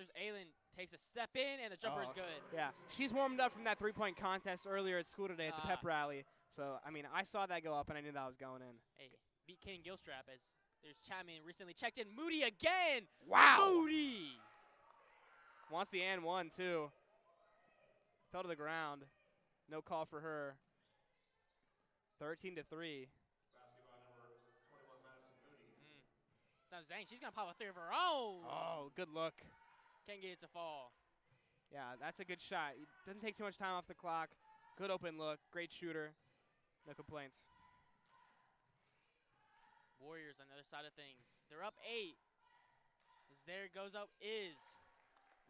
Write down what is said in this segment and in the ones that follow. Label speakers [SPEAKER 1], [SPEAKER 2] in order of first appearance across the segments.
[SPEAKER 1] there's Aylin takes a step in, and the jumper is good.
[SPEAKER 2] Yeah, she's warmed up from that three-point contest earlier at school today at the pep rally. So, I mean, I saw that go up, and I knew that was going in.
[SPEAKER 1] Hey, beat Ken Gilstrap as there's Chapman recently checked in. Moody again.
[SPEAKER 2] Wow.
[SPEAKER 1] Moody.
[SPEAKER 2] Wants the and one, too. Fell to the ground. No call for her. 13-3.
[SPEAKER 3] Basketball number 21, Madison Moody.
[SPEAKER 1] Now Zhang, she's going to pop a three of her own.
[SPEAKER 2] Oh, good look.
[SPEAKER 1] Can't get it to fall.
[SPEAKER 2] Yeah, that's a good shot. It doesn't take too much time off the clock. Good open look. Great shooter. No complaints.
[SPEAKER 1] Warriors on the other side of things. They're up 8. As there goes up is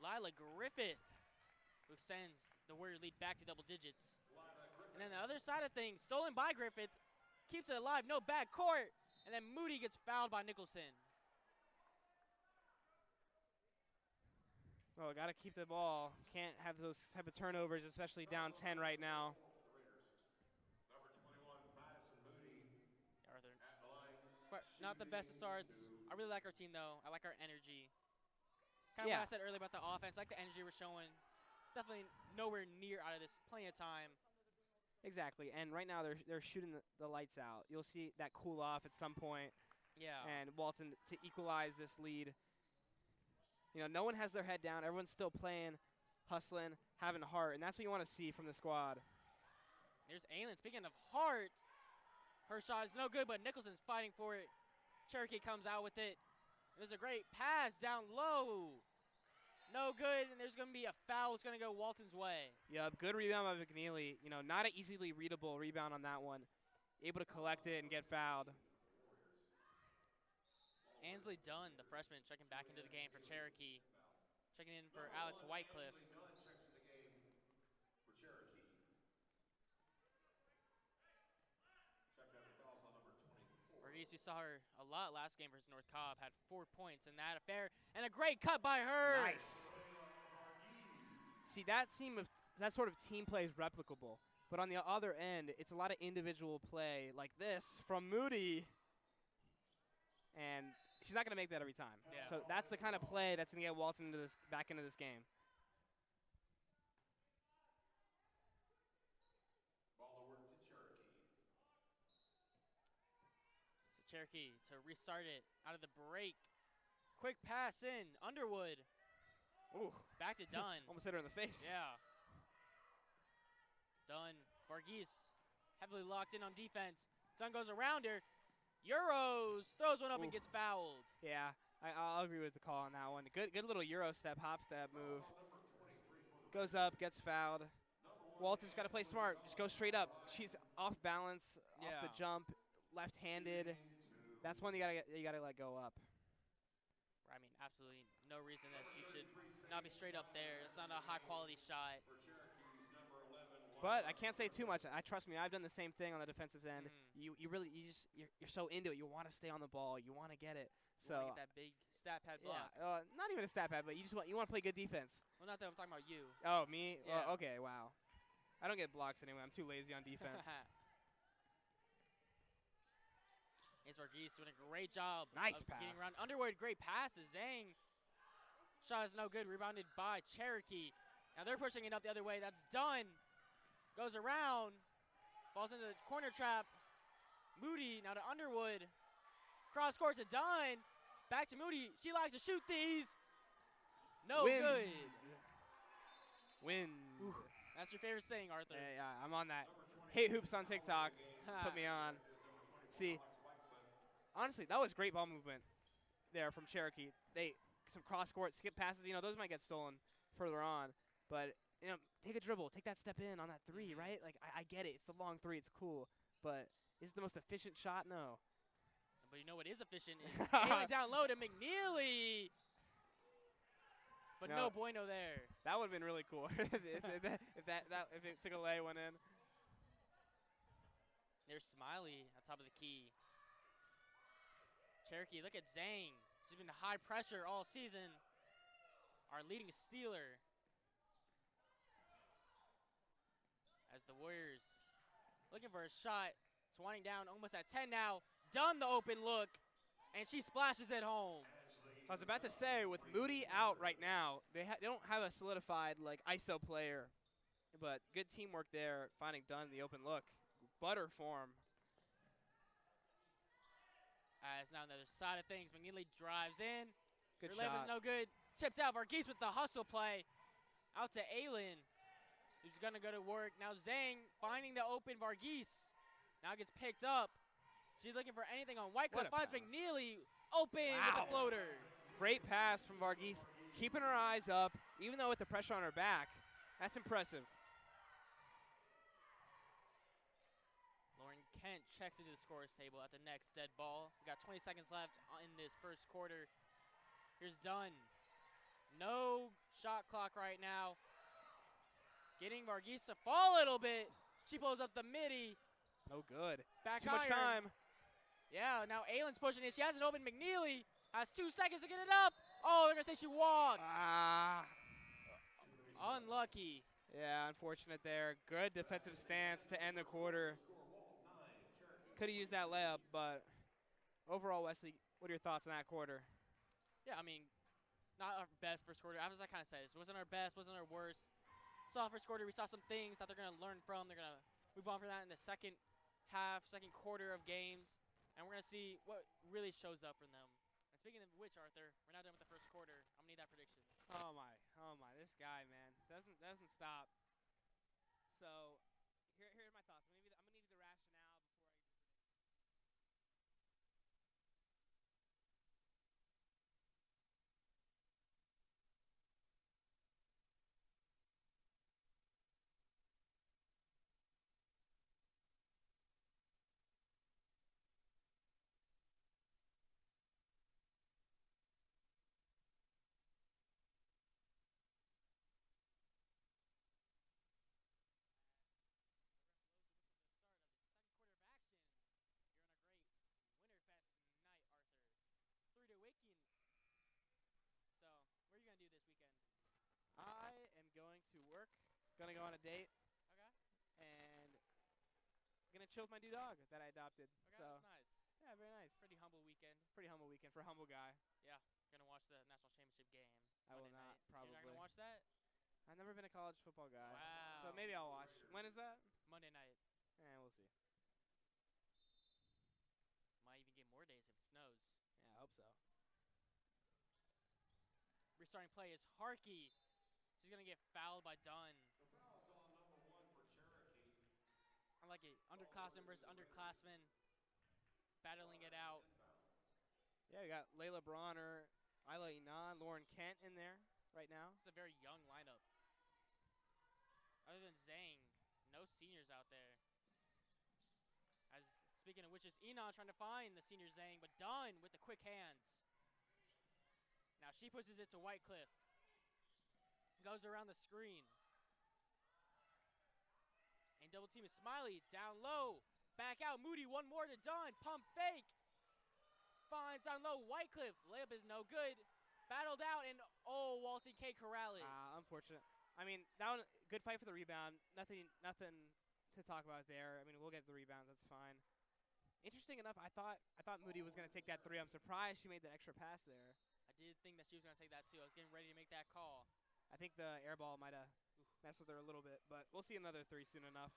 [SPEAKER 1] Lila Griffith, who sends the Warrior lead back to double digits. And then the other side of things, stolen by Griffith, keeps it alive, no back court. And then Moody gets fouled by Nicholson.
[SPEAKER 2] Oh, got to keep the ball. Can't have those type of turnovers, especially down 10 right now.
[SPEAKER 3] Number 21, Madison Moody.
[SPEAKER 1] Arthur,
[SPEAKER 3] At the line.
[SPEAKER 1] not the best of starts. I really like our team, though. I like our energy. Kind of what I said earlier about the offense. I like the energy we're showing. Definitely nowhere near out of this. Plenty of time.
[SPEAKER 2] Exactly, and right now they're shooting the lights out. You'll see that cool off at some point.
[SPEAKER 1] Yeah.
[SPEAKER 2] And Walton to equalize this lead. You know, no one has their head down. Everyone's still playing, hustling, having heart, and that's what you want to see from the squad.
[SPEAKER 1] There's Aylin. Speaking of heart, her shot is no good, but Nicholson's fighting for it. Cherokee comes out with it. There's a great pass down low. No good, and there's going to be a foul. It's going to go Walton's way.
[SPEAKER 2] Yep, good rebound by McNeely. You know, not an easily readable rebound on that one. Able to collect it and get fouled.
[SPEAKER 1] Ansley Dunn, the freshman, checking back into the game for Cherokee. Checking in for Alex Whitecliff.
[SPEAKER 3] Dunn checks in the game for Cherokee. Check out the fouls on number 24.
[SPEAKER 1] Verghese, we saw her a lot last game versus North Cobb. Had 4 points in that affair. And a great cut by her.
[SPEAKER 2] Nice. See, that sort of team play is replicable. But on the other end, it's a lot of individual play like this from Moody. And she's not going to make that every time.
[SPEAKER 1] Yeah.
[SPEAKER 2] So that's the kind of play that's going to get Walton back into this game.
[SPEAKER 3] Ball over to Cherokee.
[SPEAKER 1] So Cherokee to restart it out of the break. Quick pass in. Underwood.
[SPEAKER 2] Ooh.
[SPEAKER 1] Back to Dunn.
[SPEAKER 2] Almost hit her in the face.
[SPEAKER 1] Yeah. Dunn. Verghese heavily locked in on defense. Dunn goes around her. Euros. Throws one up and gets fouled.
[SPEAKER 2] Yeah, I'll agree with the call on that one. Good little Euro step, hop step move. Goes up, gets fouled. Walton's got to play smart. Just go straight up. She's off balance, off the jump, left-handed. That's one you gotta let go up.
[SPEAKER 1] I mean, absolutely no reason that she should not be straight up there. It's not a high-quality shot.
[SPEAKER 2] But I can't say too much. Trust me, I've done the same thing on the defensive end. You're so into it. You want to stay on the ball. You want to get it.
[SPEAKER 1] You want to get that big stat pad block.
[SPEAKER 2] Yeah, not even a stat pad, but you want to play good defense.
[SPEAKER 1] Well, not that I'm talking about you.
[SPEAKER 2] Oh, me?
[SPEAKER 1] Yeah.
[SPEAKER 2] Well, okay, wow. I don't get blocks anyway. I'm too lazy on defense.
[SPEAKER 1] Ace Verghese doing a great job.
[SPEAKER 2] Nice
[SPEAKER 1] of
[SPEAKER 2] pass.
[SPEAKER 1] Getting around. Underwood, great passes. Zhang. Shot is no good. Rebounded by Cherokee. Now they're pushing it up the other way. That's done. Goes around. Falls into the corner trap. Moody now to Underwood. Cross court to Dunn. Back to Moody. She likes to shoot these. No good.
[SPEAKER 2] Win.
[SPEAKER 1] Ooh. That's your favorite saying, Arthur.
[SPEAKER 2] Yeah, I'm on that. Hate hoops on TikTok. Put me on. See, honestly, that was great ball movement there from Cherokee. Some cross court skip passes. You know, those might get stolen further on, but you know, take a dribble, take that step in on that three, right? Like I get it. It's the long three. It's cool, but is it the most efficient shot? No.
[SPEAKER 1] But you know what is efficient is getting down low to McNeely. But no bueno there.
[SPEAKER 2] That would have been really cool if it took a lay one in.
[SPEAKER 1] There's Smiley at top of the key. Cherokee, look at Zhang. She's been high pressure all season. Our leading stealer. As the Warriors looking for a shot. It's winding down almost at 10 now. Done the open look. And she splashes it home.
[SPEAKER 2] I was about to say, with Moody out right now, they don't have a solidified like ISO player, but good teamwork there, finding Dunn the open look. Butter form.
[SPEAKER 1] As now on the other side of things, McNeely drives in.
[SPEAKER 2] Good
[SPEAKER 1] Her layup is
[SPEAKER 2] shot.
[SPEAKER 1] no good. Tipped out. Varghese with the hustle play. Out to Aylin, who's going to go to work. Now Zhang finding the open Varghese. Now gets picked up. She's looking for anything on Whitecliff. Finds
[SPEAKER 2] pass.
[SPEAKER 1] McNeely open with the floater.
[SPEAKER 2] Great pass from Varghese, keeping her eyes up, even though with the pressure on her back. That's impressive.
[SPEAKER 1] Lauren Kent checks into the scorer's table at the next dead ball. We got 20 seconds left in this first quarter. Here's Dunn. No shot clock right now. Getting Varghese to fall a little bit. She pulls up the midi.
[SPEAKER 2] No good.
[SPEAKER 1] Back
[SPEAKER 2] Too much
[SPEAKER 1] iron.
[SPEAKER 2] time.
[SPEAKER 1] Yeah, now Aylin's pushing it. She hasn't opened. McNeely has 2 seconds to get it up. Oh, they're going to say she walked. Unlucky.
[SPEAKER 2] Yeah, unfortunate there. Good defensive stance to end the quarter. Could have used that layup, but overall, Wesley, what are your thoughts on that quarter?
[SPEAKER 1] Yeah, I mean, not our best first quarter. As I kind of said, this wasn't our best, wasn't our worst. Saw first quarter, we saw some things that they're going to learn from. They're going to move on from that in the second half, second quarter of games, and we're going to see what really shows up from them. And speaking of which, Arthur, we're not done with the first quarter. I'm going to need that prediction.
[SPEAKER 2] Oh my, this guy, man, doesn't stop. So, here's my thoughts. I'm gonna need the rationale before I give the prediction. I am going to work, gonna go on a date,
[SPEAKER 1] Okay.
[SPEAKER 2] and gonna chill with my new dog that I adopted.
[SPEAKER 1] Okay,
[SPEAKER 2] So,
[SPEAKER 1] that's nice.
[SPEAKER 2] yeah, very nice.
[SPEAKER 1] Pretty humble weekend.
[SPEAKER 2] Pretty humble weekend for a humble guy.
[SPEAKER 1] Yeah, gonna watch the national championship game.
[SPEAKER 2] I will
[SPEAKER 1] Monday
[SPEAKER 2] not,
[SPEAKER 1] night.
[SPEAKER 2] probably.
[SPEAKER 1] You're not gonna watch that?
[SPEAKER 2] I've never been a college football guy.
[SPEAKER 1] Wow.
[SPEAKER 2] So maybe I'll watch. When is that?
[SPEAKER 1] Monday night.
[SPEAKER 2] We'll see.
[SPEAKER 1] Might even get more days if it snows.
[SPEAKER 2] Yeah, I hope so.
[SPEAKER 1] Restarting play is Harkey. She's gonna get fouled by Dunn.
[SPEAKER 3] The foul's on number 1 for Cherokee.
[SPEAKER 1] I like it. Underclassmen versus underclassmen. Battling it out.
[SPEAKER 2] Yeah, we got Layla Bronner, Isla Inan, Lauren Kent in there right now.
[SPEAKER 1] It's a very young lineup. Other than Zhang, no seniors out there. As speaking of which, is Enon trying to find the senior Zhang, but Dunn with the quick hands. Now she pushes it to Whitecliff. Goes around the screen. And double team is Smiley. Down low. Back out. Moody. One more to Dunn. Pump fake. Finds down low. Whitecliff. Layup is no good. Battled out. And oh, Walton K. corral it.
[SPEAKER 2] Unfortunate. I mean, that one, good fight for the rebound. Nothing to talk about there. I mean, we'll get the rebound. That's fine. Interesting enough, I thought Moody was going to take that three. I'm surprised she made the extra pass there.
[SPEAKER 1] I did think that she was going to take that too. I was getting ready to make that call.
[SPEAKER 2] I think the air ball might have messed with her a little bit, but we'll see another three soon enough.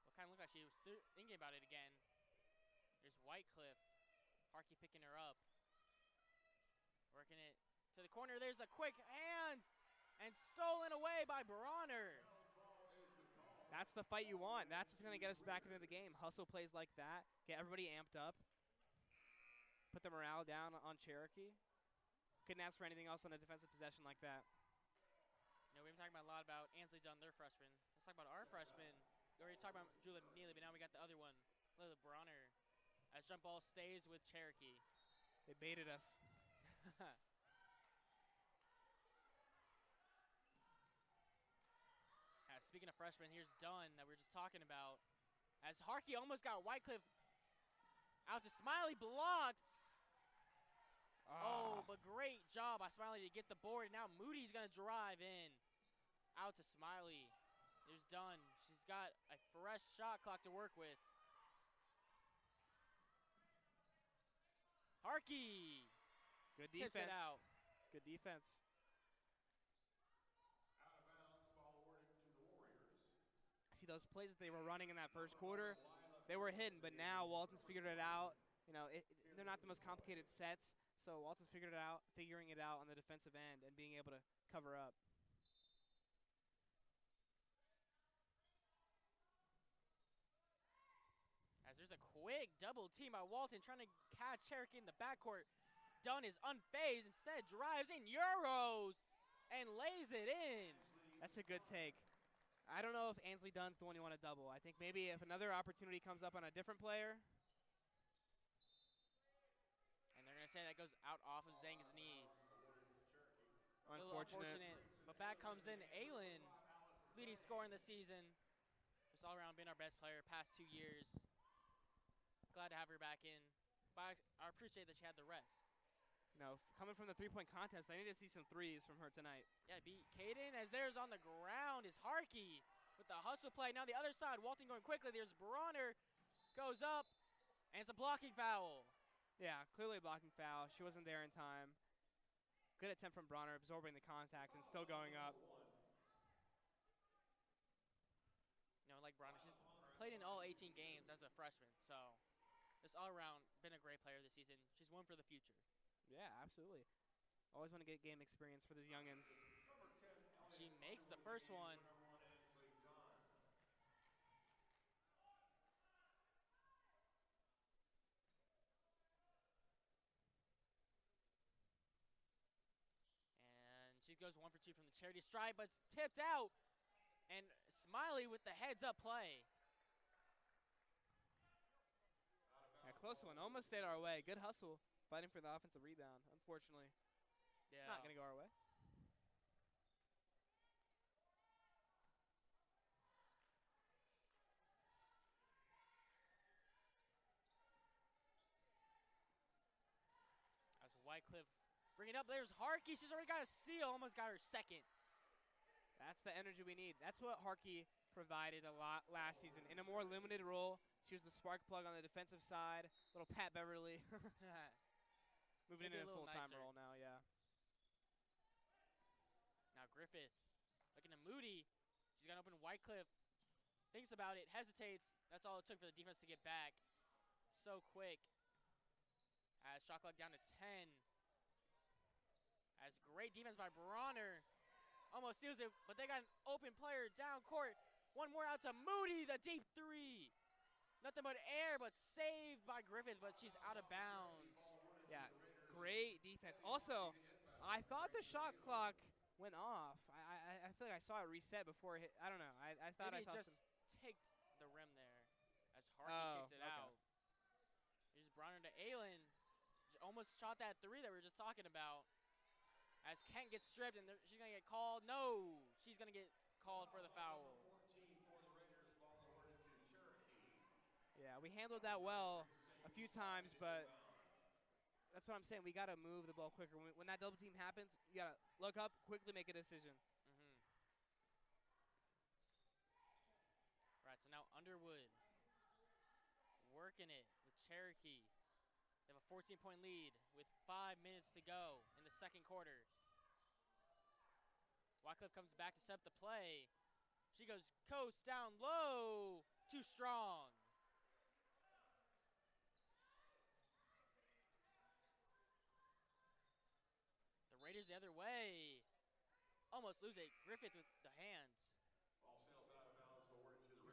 [SPEAKER 1] Well, kind of looked like she was thinking about it again. There's Whitecliff. Harkey picking her up. Working it to the corner. There's the quick hands. And stolen away by Bronner.
[SPEAKER 2] That's the fight you want. That's what's going to get us back into the game. Hustle plays like that. Get everybody amped up. Put the morale down on Cherokee. Couldn't ask for anything else on a defensive possession like that.
[SPEAKER 1] You know, we've been talking about a lot about Ansley Dunn, their freshman. Let's talk about our freshman. We already talked about Julia McNeely, but now we got the other one, Lila Bronner. As jump ball stays with Cherokee.
[SPEAKER 2] They baited us.
[SPEAKER 1] Speaking of freshmen, here's Dunn that we were just talking about. As Harkey almost got Whitecliff out to Smiley, blocked. Oh, but great job by Smiley to get the board. Now Moody's going to drive in. Out to Smiley. There's Dunn. She's got a fresh shot clock to work with. Harkey.
[SPEAKER 2] Good
[SPEAKER 1] tips
[SPEAKER 2] defense.
[SPEAKER 1] it out.
[SPEAKER 2] Good defense.
[SPEAKER 3] Out of bounds, ball awarded to the Warriors.
[SPEAKER 2] See those plays that they were running in that first quarter, they were hidden, but now Walton's figured it out. You know, they're not the most complicated sets, so Walton's figuring it out on the defensive end and being able to cover up.
[SPEAKER 1] As there's a quick double team by Walton trying to catch Cherokee in the backcourt. Dunn is unfazed, instead drives in Euros and lays it in.
[SPEAKER 2] That's a good take. I don't know if Ansley Dunn's the one you want to double. I think maybe if another opportunity comes up on a different player.
[SPEAKER 1] And they're going to say that goes out off of Zhang's knee. A little
[SPEAKER 2] Unfortunate.
[SPEAKER 1] But back comes in Aylin, leading scorer in the season. Just all around been our best player past 2 years. Glad to have her back in. But I appreciate that she had the rest.
[SPEAKER 2] You know, coming from the three-point contest, I need to see some threes from her tonight.
[SPEAKER 1] Yeah, beat Caden as there's on the ground is Harkey with the hustle play. Now the other side, Walton going quickly. There's Bronner, goes up, and it's a blocking foul.
[SPEAKER 2] Yeah, clearly a blocking foul. She wasn't there in time. Good attempt from Bronner, absorbing the contact and still going up.
[SPEAKER 1] You know, like Bronner, she's played in all 18 games as a freshman, so just all around been a great player this season. She's one for the future.
[SPEAKER 2] Yeah, absolutely. Always want to get game experience for these youngins.
[SPEAKER 1] She makes the first one. And she goes 1 for 2 from the charity stripe, but it's tipped out. And Smiley with the heads-up play.
[SPEAKER 2] Yeah, close one. Almost stayed our way. Good hustle. Fighting for the offensive rebound. Unfortunately,
[SPEAKER 1] Yeah.
[SPEAKER 2] not going to go our way.
[SPEAKER 1] As Wycliffe bring it up, there's Harkey. She's already got a steal, almost got her second.
[SPEAKER 2] That's the energy we need. That's what Harkey provided a lot last season. In a more limited role, she was the spark plug on the defensive side. Little Pat Beverly. Moving into a full-time role now, yeah.
[SPEAKER 1] Now Griffith looking to Moody. She's got to open Wycliffe. Thinks about it, hesitates. That's all it took for the defense to get back. So quick. As shot clock down to 10. As great defense by Bronner. Almost steals it, but they got an open player down court. One more out to Moody, the deep three. Nothing but air, but saved by Griffith, but she's out of bounds.
[SPEAKER 2] Yeah, great defense. Also, I thought the shot clock went off. I feel like I saw it reset before it hit. I don't know. I thought
[SPEAKER 1] Maybe
[SPEAKER 2] I saw
[SPEAKER 1] it just
[SPEAKER 2] some.
[SPEAKER 1] ticked the rim there as Harkey kicks it
[SPEAKER 2] okay.
[SPEAKER 1] out. Here's Bronner to Aylin. Almost shot that three that we were just talking about. As Kent gets stripped and she's going to get called. No, she's going to get called for the foul.
[SPEAKER 2] Yeah, we handled that well a few times, but that's what I'm saying. We got to move the ball quicker. When that double team happens, you got to look up, quickly make a decision.
[SPEAKER 1] Right, so now Underwood working it with Cherokee. They have a 14-point lead with 5 minutes to go in the second quarter. Wycliffe comes back to set up the play. She goes coast down low. Too strong. The Raiders the other way. Almost lose it. Griffith with the hands.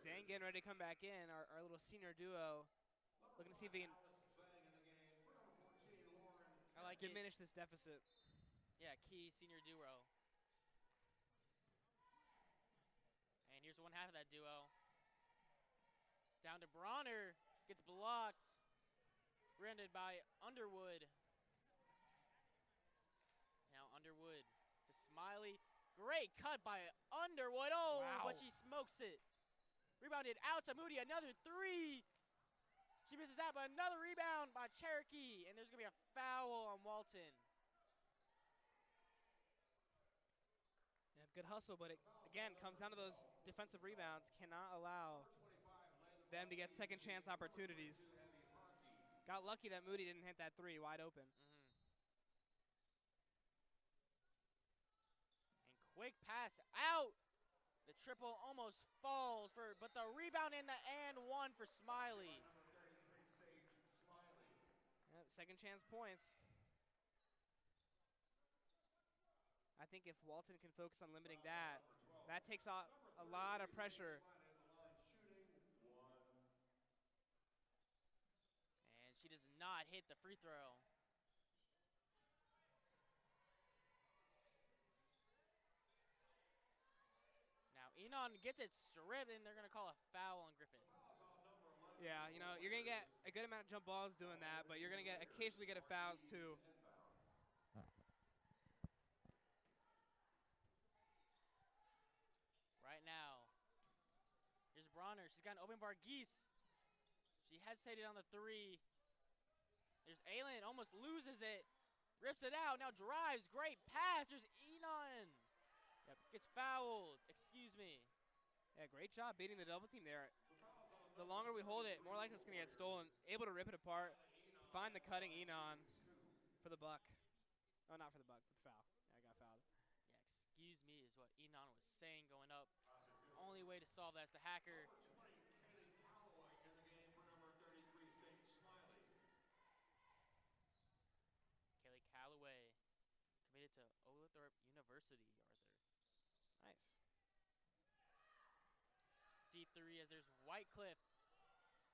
[SPEAKER 2] Zhang getting ready to come back in, our little senior duo. Looking to see if he can diminish this deficit.
[SPEAKER 1] Yeah, key senior duo. And here's one half of that duo. Down to Bronner. Gets blocked. Rendered by Underwood. Now Underwood to Smiley. Great cut by Underwood. Oh,
[SPEAKER 2] wow.
[SPEAKER 1] But she smokes it. Rebounded out to Moody. Another three. She misses that, but another rebound by Cherokee. And there's going to be a foul on Walton.
[SPEAKER 2] Yeah, good hustle, but it, again, comes down to those defensive rebounds. Cannot allow them to get second chance opportunities. Got lucky that Moody didn't hit that three wide open.
[SPEAKER 1] Quick pass out. The triple almost falls but the rebound in the and one for Smiley.
[SPEAKER 2] Yep, second chance points. I think if Walton can focus on limiting that, that takes off a lot of pressure.
[SPEAKER 1] And she does not hit the free throw. Now Enon gets it stripped, and they're going to call a foul on Griffith.
[SPEAKER 2] Yeah, you know, you're going to get a good amount of jump balls doing that, but you're going to occasionally get a fouls too.
[SPEAKER 1] Right now, here's Bronner. She's got an open Varghese. She hesitated on the three. There's Aylin, almost loses it. Rips it out, now drives, great pass. There's Enon. Yep, gets fouled, excuse me.
[SPEAKER 2] Yeah, great job beating the double team there. The longer we hold it, more likely it's going to get stolen. Able to rip it apart, find the cutting Enon for the buck. Oh, not for the buck, but the foul. Yeah, I got fouled.
[SPEAKER 1] Yeah, excuse me is what Enon was saying going up. Only way to solve that is to hacker. Kaylee Calloway, committed to Oglethorpe University, Arthur.
[SPEAKER 2] Nice.
[SPEAKER 1] D3 as there's Whitecliff.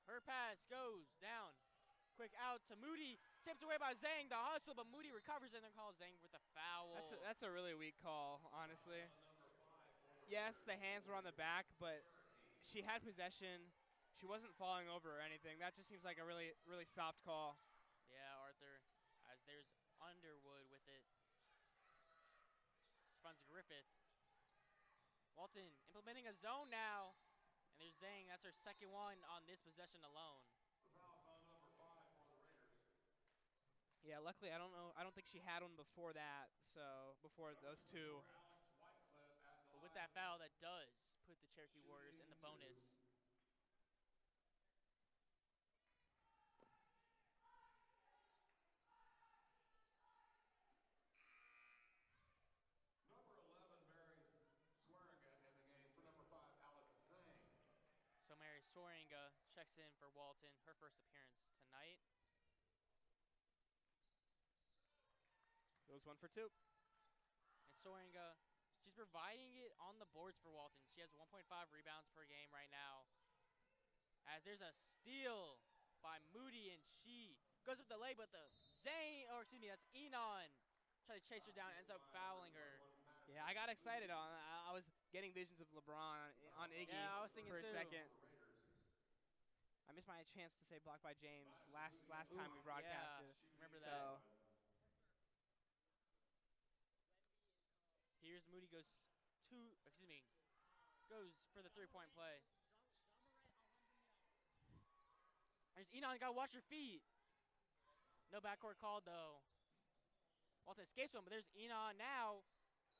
[SPEAKER 1] Her pass goes down. Quick out to Moody. Tipped away by Zhang, the hustle, but Moody recovers and then calls Zhang with a foul.
[SPEAKER 2] That's a really weak call, honestly. Yes, the hands were on the back, but she had possession. She wasn't falling over or anything. That just seems like a really, really soft call.
[SPEAKER 1] Yeah, Arthur, as there's Underwood with it. Finds Griffith. Walton implementing a zone now. And there's Zhang. That's her second one on this possession alone.
[SPEAKER 2] Yeah, luckily I don't think she had one before that. So before those two.
[SPEAKER 1] But with that foul, that does put the Cherokee Warriors in the bonus. So Mary Soringa checks in for Walton, her first appearance tonight.
[SPEAKER 2] Goes 1 for 2.
[SPEAKER 1] And Soringa, she's providing it on the boards for Walton. She has 1.5 rebounds per game right now. As there's a steal by Moody, and she goes up the lay, but that's Enon. Try to chase her down, ends up fouling her.
[SPEAKER 2] Yeah, I got excited. I was getting visions of LeBron on Iggy
[SPEAKER 1] I was thinking
[SPEAKER 2] for a
[SPEAKER 1] too.
[SPEAKER 2] second. I missed my chance to say blocked by James last time we broadcasted.
[SPEAKER 1] Yeah, remember that.
[SPEAKER 2] So
[SPEAKER 1] here's Moody goes for the three-point play. There's Enon, gotta watch your feet. No backcourt called though. Walton escapes one, but there's Enon now.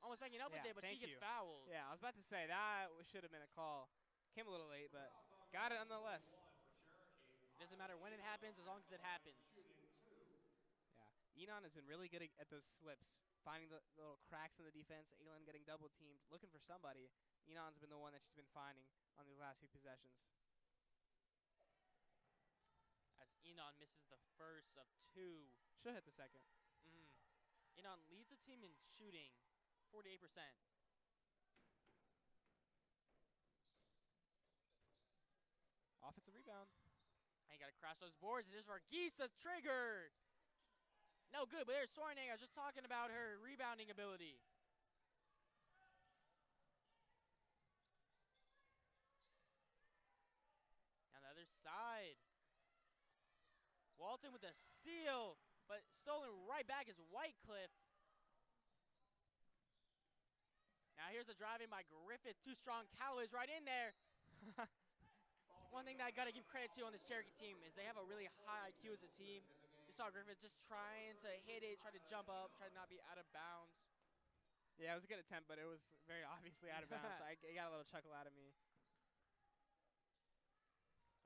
[SPEAKER 1] Almost making up with it, but she gets fouled.
[SPEAKER 2] Yeah, I was about to say that should have been a call. Came a little late, but got it nonetheless.
[SPEAKER 1] It doesn't matter when it happens, as long as it happens.
[SPEAKER 2] Yeah, Enon has been really good at those slips, finding the little cracks in the defense. Aylin getting double teamed, looking for somebody. Enon's been the one that she's been finding on these last few possessions.
[SPEAKER 1] As Enon misses the first of two.
[SPEAKER 2] She'll hit the second.
[SPEAKER 1] Enon leads the team in shooting, 48%.
[SPEAKER 2] Offensive rebound.
[SPEAKER 1] And you got to crash those boards. There's Varghese, the trigger. No good, but there's Sorenang. I was just talking about her rebounding ability. On the other side, Walton with a steal, but stolen right back is Whitecliff. Now here's a drive in by Griffith. Too strong. Calloway's right in there. One thing that I got to give credit to on this Cherokee team is they have a really high IQ as a team. You saw Griffith just trying to hit it, try to jump up, try to not be out of bounds.
[SPEAKER 2] Yeah, it was a good attempt, but it was very obviously out of bounds. It got a little chuckle out of me.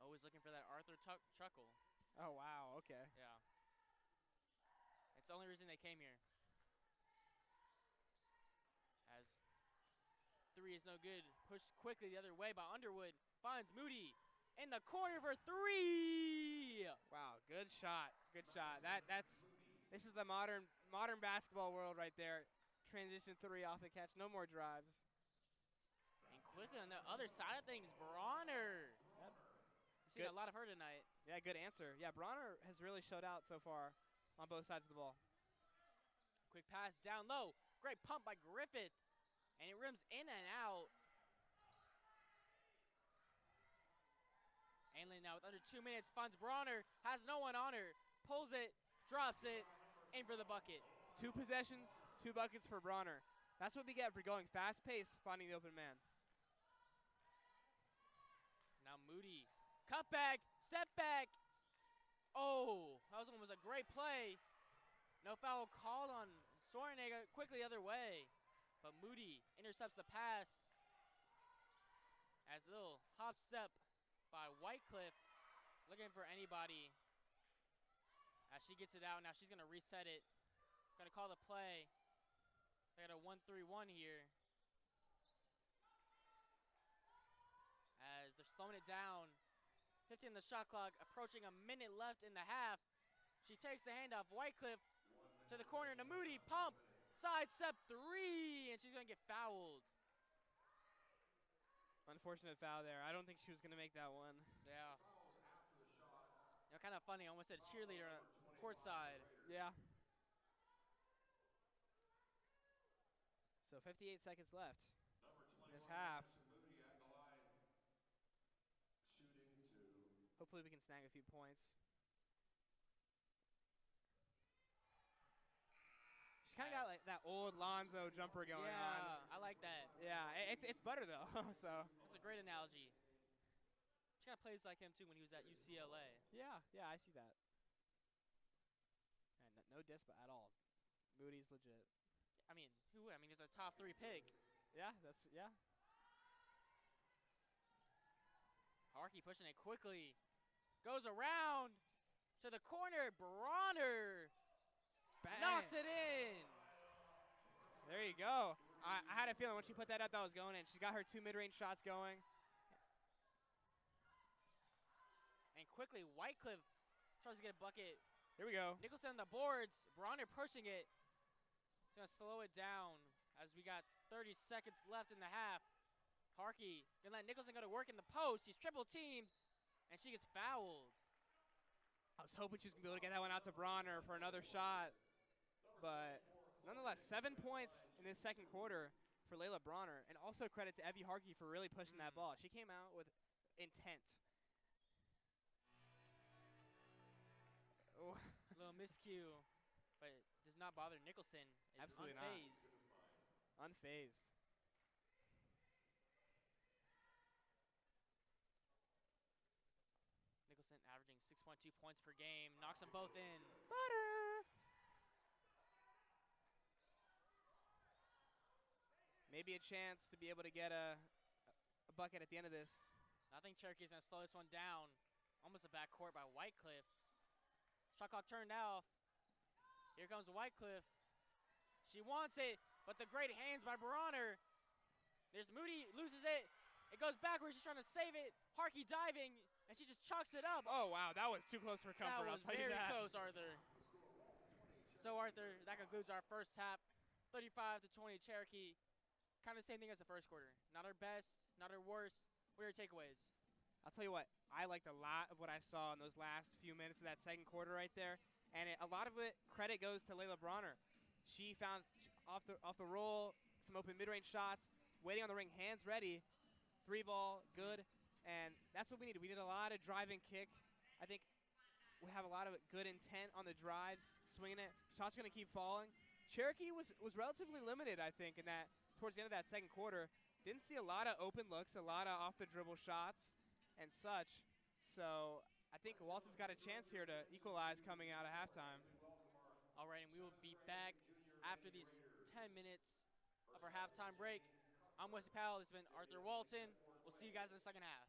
[SPEAKER 1] Always looking for that Arthur chuckle.
[SPEAKER 2] Oh, wow. Okay.
[SPEAKER 1] Yeah. It's the only reason they came here. As three is no good. Pushed quickly the other way by Underwood. Finds Moody in the corner for three.
[SPEAKER 2] Wow, good shot. Good shot. This is the modern basketball world right there. Transition three off the catch. No more drives.
[SPEAKER 1] And quickly on the other side of things, Bronner. We've seen a lot of her tonight.
[SPEAKER 2] Yeah, good answer. Yeah, Bronner has really showed out so far on both sides of the ball.
[SPEAKER 1] Quick pass down low. Great pump by Griffith. And it rims in and out. Ainley now with under 2 minutes finds Bronner. Has no one on her. Pulls it. Drops it. In for the bucket.
[SPEAKER 2] 2 possessions, 2 buckets for Bronner. That's what we get for going fast pace, finding the open man.
[SPEAKER 1] Now Moody. Cut back. Step back. Oh, that was a great play. No foul called on Sorenega. Quickly the other way. But Moody intercepts the pass. As a little hop step by Whitecliff. Looking for anybody. As she gets it out, now she's going to reset it. Going to call the play. They got a 1-3-1 here. As they're slowing it down. 15 in the shot clock, approaching a minute left in the half. She takes the handoff. Whitecliff to the corner to Moody. Pump. Sidestep three. And she's going to get fouled.
[SPEAKER 2] Unfortunate foul there. I don't think she was going to make that one.
[SPEAKER 1] Yeah. You know, kind of funny. I almost said cheerleader courtside.
[SPEAKER 2] Yeah. So 58 seconds left in this half. Hopefully we can snag a few points. She's kind of got like that old Lonzo jumper going on.
[SPEAKER 1] Yeah, I like that.
[SPEAKER 2] Yeah, it's butter though. So
[SPEAKER 1] it's a great analogy. She kind of plays like him too when he was at UCLA.
[SPEAKER 2] Yeah, I see that. And no diss at all. Moody's legit.
[SPEAKER 1] I mean, who? I mean, he's a top 3 pick.
[SPEAKER 2] Yeah.
[SPEAKER 1] Harkey pushing it quickly. Goes around to the corner. Bronner knocks it in.
[SPEAKER 2] There you go. I had a feeling when she put that up that was going in. She's got her 2 mid-range shots going.
[SPEAKER 1] And quickly, Whitecliff tries to get a bucket.
[SPEAKER 2] Here we go.
[SPEAKER 1] Nicholson on the boards. Bronner pushing it. He's going to slow it down as we got 30 seconds left in the half. Harkey going to let Nicholson go to work in the post. He's triple teamed. And she gets fouled.
[SPEAKER 2] I was hoping she was going to be able to get that one out to Bronner for another shot. But nonetheless, 7 points in this second quarter for Layla Bronner. And also credit to Evie Harkey for really pushing that ball. She came out with intent. Oh.
[SPEAKER 1] A little miscue, but it does not bother Nicholson. It's
[SPEAKER 2] Absolutely
[SPEAKER 1] unfazed.
[SPEAKER 2] Not. Unfazed.
[SPEAKER 1] Averaging 6.2 points per game. Knocks them both in.
[SPEAKER 2] Butter. Maybe a chance to be able to get a bucket at the end of this.
[SPEAKER 1] I think Cherokee's going to slow this one down. Almost a backcourt by Whitecliff. Shot clock turned off. Here comes Whitecliff. She wants it, but the great hands by Bronner. There's Moody, loses it. It goes backwards. She's trying to save it. Harkey diving. And she just chalks it up.
[SPEAKER 2] Oh, wow. That was too close for comfort.
[SPEAKER 1] That was very close, Arthur. So, Arthur, that concludes our first half. 35-20 Cherokee. Kind of the same thing as the first quarter. Not our best, not our worst. What are your takeaways?
[SPEAKER 2] I'll tell you what. I liked a lot of what I saw in those last few minutes of that second quarter right there. And a lot of it, credit goes to Layla Bronner. She found off the roll, some open mid-range shots, waiting on the ring, hands ready. 3-ball, good. And that's what we needed. We did a lot of drive and kick. I think we have a lot of good intent on the drives, swinging it. Shots going to keep falling. Cherokee was relatively limited, I think, in that towards the end of that second quarter. Didn't see a lot of open looks, a lot of off-the-dribble shots and such. So I think Walton's got a chance here to equalize coming out of halftime.
[SPEAKER 1] All right, and we will be back after these 10 minutes of our halftime break. I'm Wesley Powell. This has been Arthur Walton. We'll see you guys in the second half.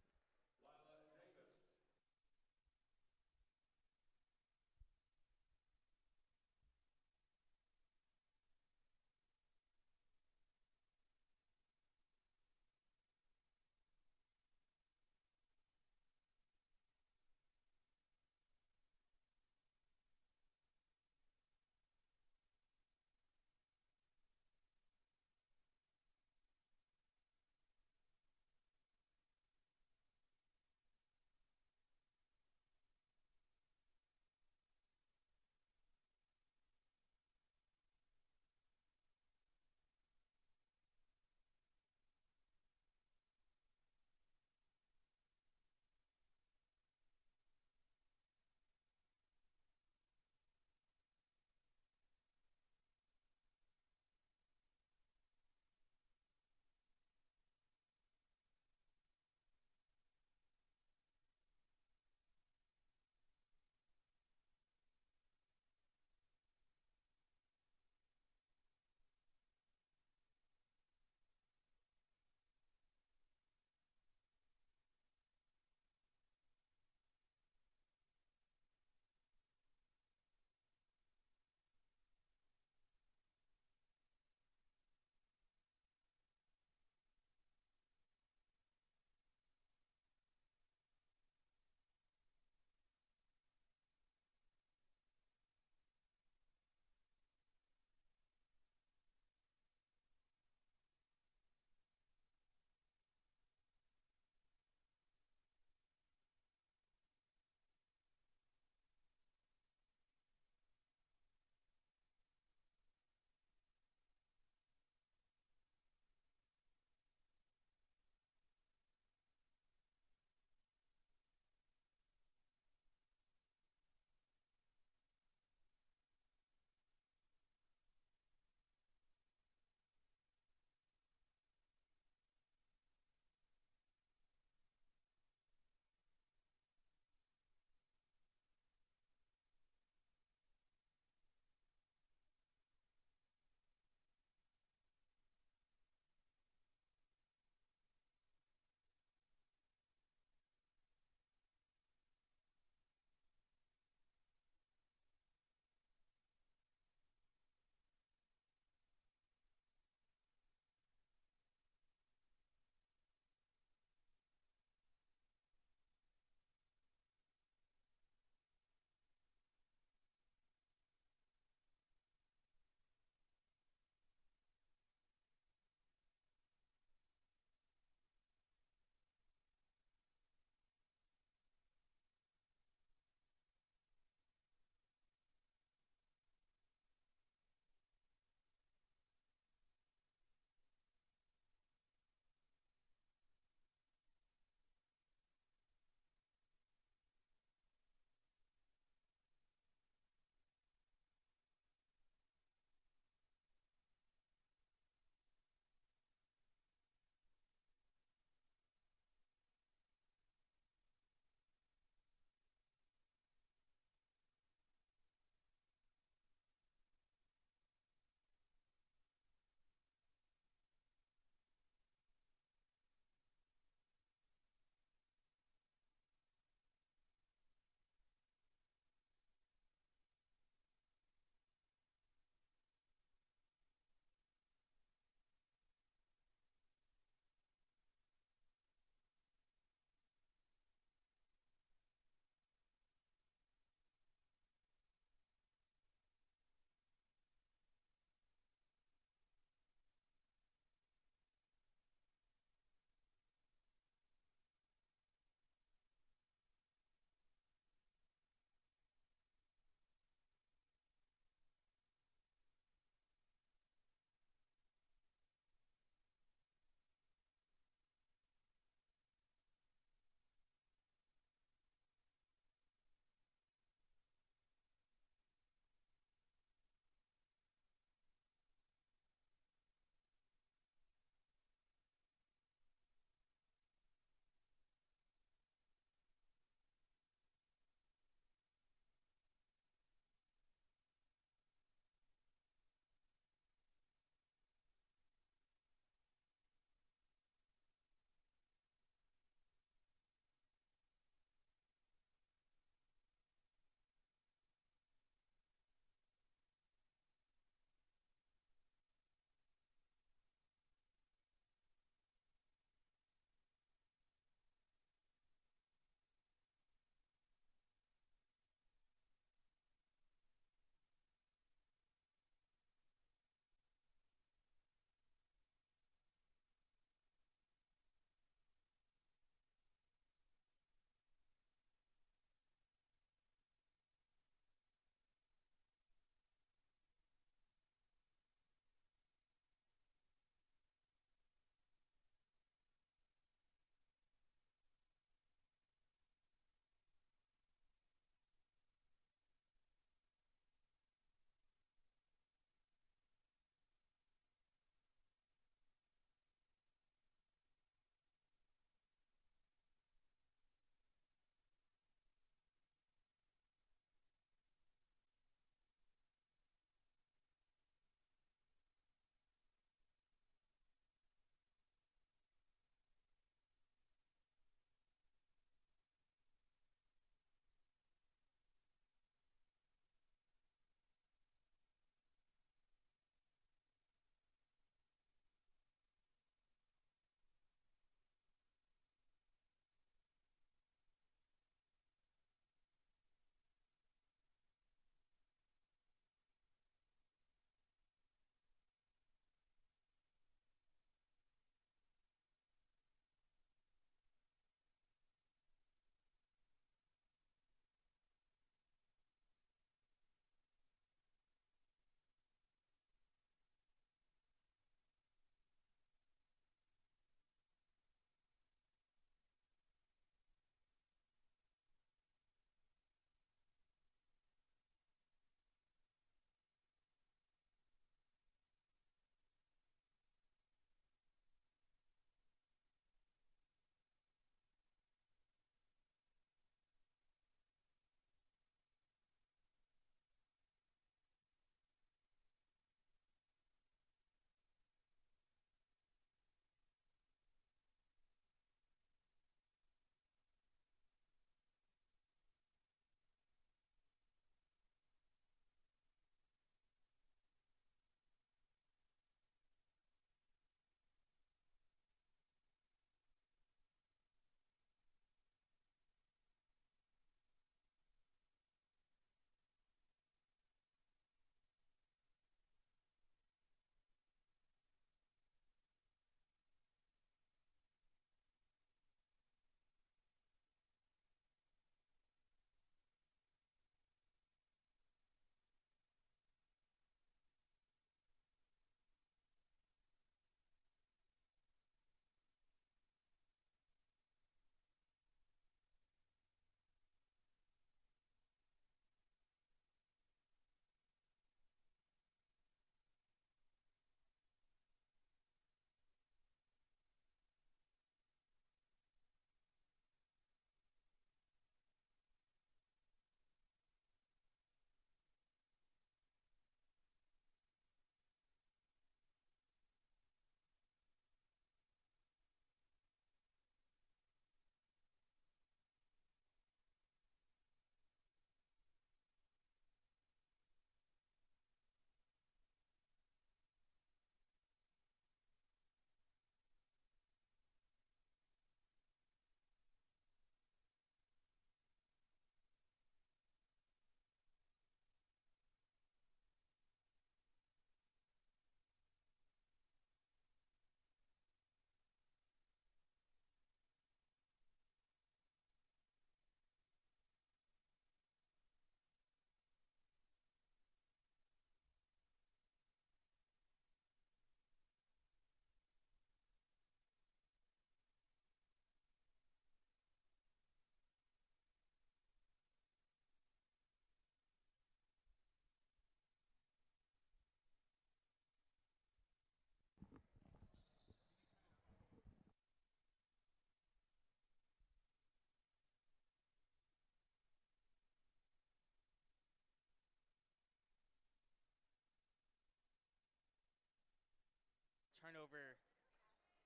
[SPEAKER 1] over.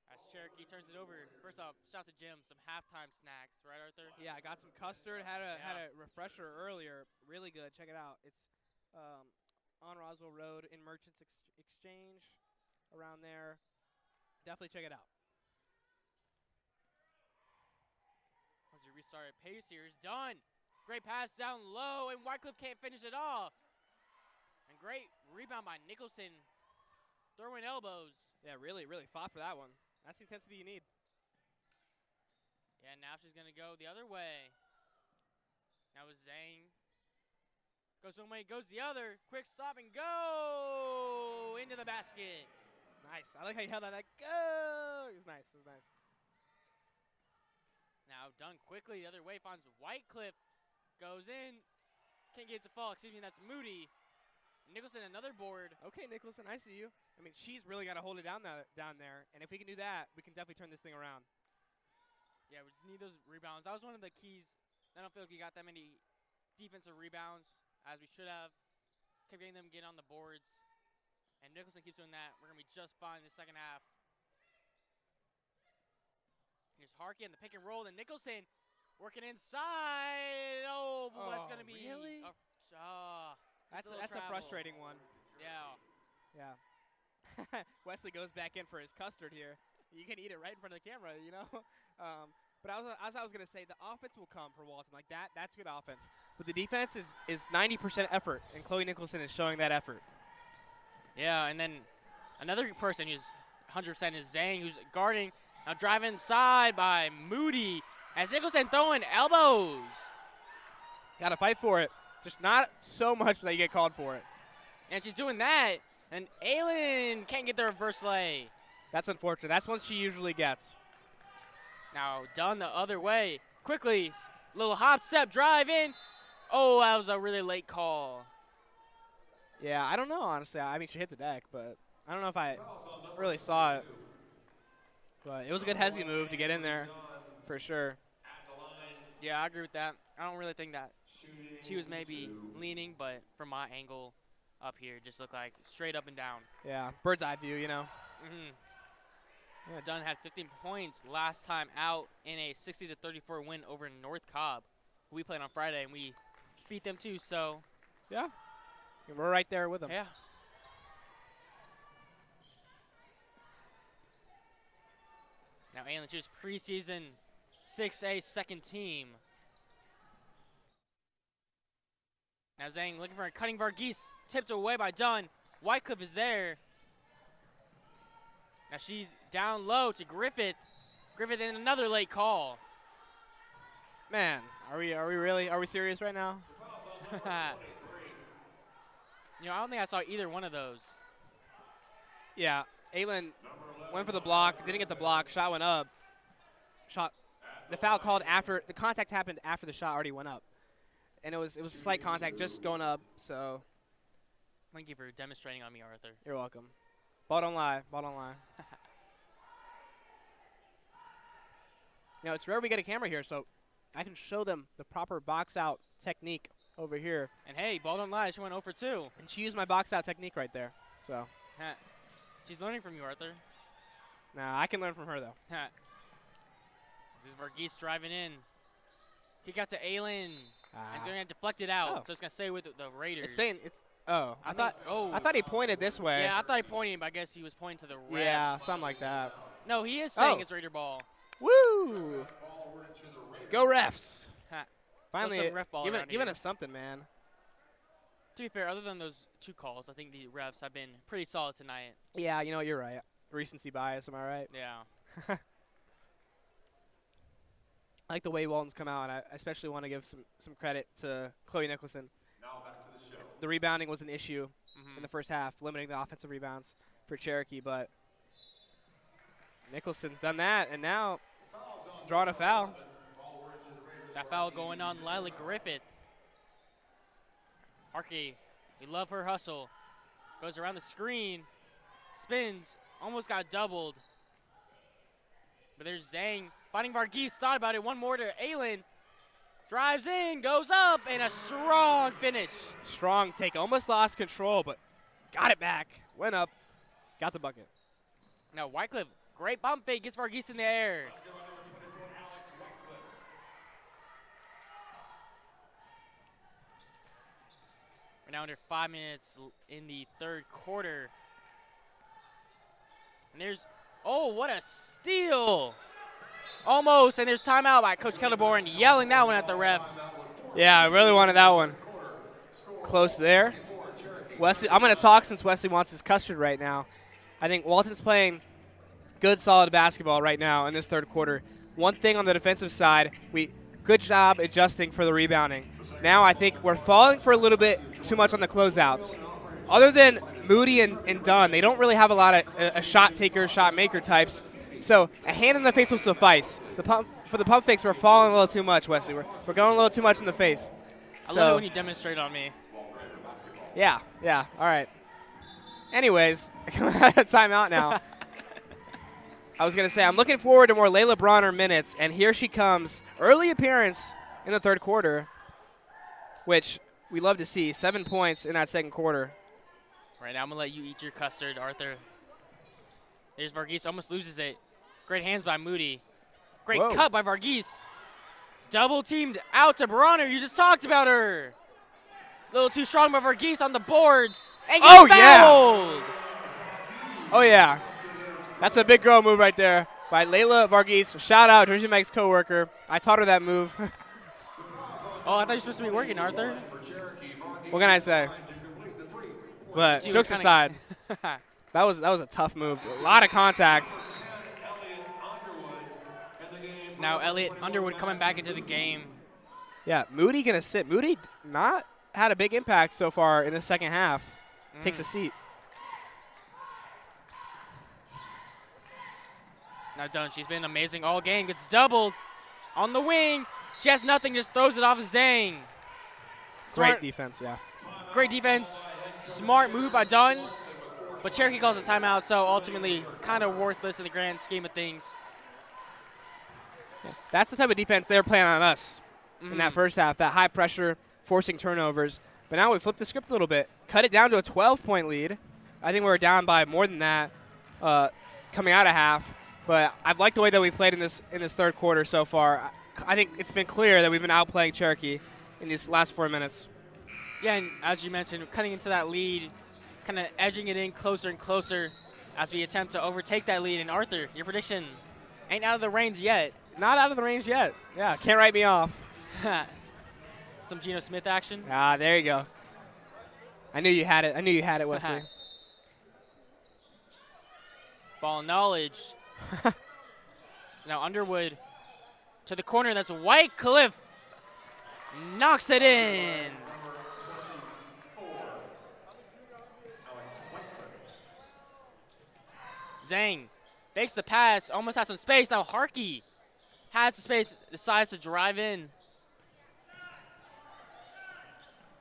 [SPEAKER 1] As Cherokee turns it over. First off, shout out to Jim. Some halftime snacks, right, Arthur?
[SPEAKER 2] Yeah, I got some custard. Had a refresher earlier. Really good. Check it out. It's on Roswell Road in Merchants Exchange, around there. Definitely check it out.
[SPEAKER 1] As we restart, pace here is done. Great pass down low, and Wycliffe can't finish it off. And great rebound by Nicholson. Throwing elbows.
[SPEAKER 2] Yeah, really fought for that one. That's the intensity you need.
[SPEAKER 1] Yeah, now she's going to go the other way. Now with Zhang. Goes one way, goes the other. Quick stop and go! Into the basket.
[SPEAKER 2] Nice. I like how you held that. Go! It was nice.
[SPEAKER 1] Now done quickly the other way. Finds Wycliffe. Goes in. Can't get it to fall. Excuse me, that's Moody. Nicholson, another board.
[SPEAKER 2] Okay, Nicholson, I see you. I mean, she's really got to hold it down there. And if we can do that, we can definitely turn this thing around.
[SPEAKER 1] Yeah, we just need those rebounds. That was one of the keys. I don't feel like we got that many defensive rebounds as we should have. Kept getting them on the boards. And Nicholson keeps doing that. We're going to be just fine in the second half. Here's Harkey in the pick and roll. And Nicholson working inside. Oh, boy, that's going to be.
[SPEAKER 2] Really? That's a frustrating one.
[SPEAKER 1] Yeah.
[SPEAKER 2] Wesley goes back in for his custard here. You can eat it right in front of the camera, you know. But as I was going to say, the offense will come for Walton. Like that's good offense. But the defense is 90% effort, and Chloe Nicholson is showing that effort.
[SPEAKER 1] Yeah, and then another person who's 100% is Zhang, who's guarding. Now driving inside by Moody. As Nicholson throwing elbows.
[SPEAKER 2] Got to fight for it. Just not so much that you get called for it.
[SPEAKER 1] And she's doing that. And Aylin can't get the reverse lay.
[SPEAKER 2] That's unfortunate. That's one she usually gets.
[SPEAKER 1] Now done the other way. Quickly, little hop, step, drive in. Oh, that was a really late call.
[SPEAKER 2] Yeah, I don't know, honestly. I mean, she hit the deck, but I don't know if I really saw it. But it was a good hezzy move to get in there, for sure.
[SPEAKER 1] Yeah, I agree with that. I don't really think that she was maybe leaning, but from my angle up here, it just looked like straight up and down.
[SPEAKER 2] Yeah, bird's eye view, you know.
[SPEAKER 1] Yeah, Dunn had 15 points last time out in a 60-34 win over North Cobb. We played on Friday, and we beat them too, so.
[SPEAKER 2] Yeah, we're right there with them.
[SPEAKER 1] Yeah. Now, Aylin, she's preseason 6A second team. Now Zhang looking for a cutting Varghese, tipped away by Dunn. Wycliffe is there. Now she's down low to Griffith. Griffith in another late call.
[SPEAKER 2] Man, are we serious right now?
[SPEAKER 1] You know, I don't think I saw either one of those.
[SPEAKER 2] Yeah, Aylin went for the block, didn't get the block, shot went up. The foul called after, the contact happened after the shot already went up. And it was slight contact just going up, so.
[SPEAKER 1] Thank you for demonstrating on me, Arthur.
[SPEAKER 2] You're welcome. Ball don't lie. You know, it's rare we get a camera here, so I can show them the proper box out technique over here.
[SPEAKER 1] And hey, ball don't lie, she went 0 for 2.
[SPEAKER 2] And she used my box out technique right there, so.
[SPEAKER 1] She's learning from you, Arthur.
[SPEAKER 2] Nah, I can learn from her, though.
[SPEAKER 1] This is Varghese driving in. Kick out to Aylin. And it's going to deflect it out, so it's going to stay with the Raiders.
[SPEAKER 2] It's saying it's. Oh, I thought he pointed this way.
[SPEAKER 1] Yeah, I thought he pointed, but I guess he was pointing to the ref.
[SPEAKER 2] Yeah, something like that.
[SPEAKER 1] No, he is saying it's Raider ball.
[SPEAKER 2] Woo! Go refs! Finally, giving us something, man.
[SPEAKER 1] To be fair, other than those 2 calls, I think the refs have been pretty solid tonight.
[SPEAKER 2] Yeah, you know, you're right. Recency bias, am I right?
[SPEAKER 1] Yeah.
[SPEAKER 2] I like the way Walton's come out, and I especially want to give some credit to Chloe Nicholson.
[SPEAKER 3] Now back to the show.
[SPEAKER 2] The rebounding was an issue in the first half, limiting the offensive rebounds for Cherokee, but Nicholson's done that, and now drawing a foul.
[SPEAKER 1] That foul going on Lila Griffith. Harkey, we love her hustle. Goes around the screen, spins, almost got doubled. But there's Zhang fighting Varghese, thought about it. One more to Aylin. Drives in, goes up, and a strong finish.
[SPEAKER 2] Strong take, almost lost control, but got it back. Went up, got the bucket.
[SPEAKER 1] Now Wycliffe, great bump fake, gets Varghese in the air. We're now under 5 minutes in the third quarter. And there's, oh, what a steal. Almost, and there's timeout by Coach Kelderborn yelling that one at the ref.
[SPEAKER 2] Yeah, I really wanted that one. Close there. Wesley, I'm going to talk since Wesley wants his custard right now. I think Walton's playing good, solid basketball right now in this third quarter. One thing on the defensive side, good job adjusting for the rebounding. Now I think we're falling for a little bit too much on the closeouts. Other than Moody and Dunn, they don't really have a lot of shot taker, shot maker types. So a hand in the face will suffice. For the pump fakes, we're falling a little too much, Wesley. We're going a little too much in the face.
[SPEAKER 1] I love it when you demonstrate on me.
[SPEAKER 2] Yeah, all right. Anyways, coming out of timeout now. I was going to say, I'm looking forward to more Layla Bronner minutes, and here she comes. Early appearance in the third quarter, which we love to see. 7 points in that second quarter.
[SPEAKER 1] Right now, I'm going to let you eat your custard, Arthur. There's Varghese, almost loses it. Great hands by Moody. Great cut by Varghese. Double teamed out to Bronner. You just talked about her. A little too strong by Varghese on the boards. And gets fouled.
[SPEAKER 2] Oh, yeah. That's a big girl move right there by Layla Varghese. Shout out, Jersey Mike's coworker. I taught her that move.
[SPEAKER 1] Oh, I thought you were supposed to be working, Arthur.
[SPEAKER 2] What can I say? But jokes aside, that was a tough move. A lot of contact.
[SPEAKER 1] Now Elliot Underwood coming back into the game.
[SPEAKER 2] Yeah, Moody gonna sit. Moody not had a big impact so far in the second half. Takes a seat.
[SPEAKER 1] Now Dunn, she's been amazing all game. Gets doubled on the wing. She has nothing, just throws it off of Zhang.
[SPEAKER 2] Great defense, yeah.
[SPEAKER 1] Great defense. Smart move by Dunn. But Cherokee calls a timeout, so ultimately kind of worthless in the grand scheme of things.
[SPEAKER 2] Yeah. That's the type of defense they're playing on us in that first half, that high pressure, forcing turnovers. But now we flipped the script a little bit, cut it down to a 12-point lead. I think we were down by more than that coming out of half. But I've liked the way that we played in this third quarter so far. I think it's been clear that we've been outplaying Cherokee in these last 4 minutes.
[SPEAKER 1] Yeah, and as you mentioned, cutting into that lead, kind of edging it in closer and closer as we attempt to overtake that lead. And Arthur, your prediction ain't out of the range yet.
[SPEAKER 2] Not out of the range yet. Yeah, can't write me off.
[SPEAKER 1] Some Geno Smith action.
[SPEAKER 2] Ah, there you go. I knew you had it. I knew you had it, Wesley.
[SPEAKER 1] Ball knowledge. Now Underwood to the corner. That's Wycliffe. Knocks it in. Zhang fakes the pass. Almost has some space. Now Harkey has the space. Decides to drive in.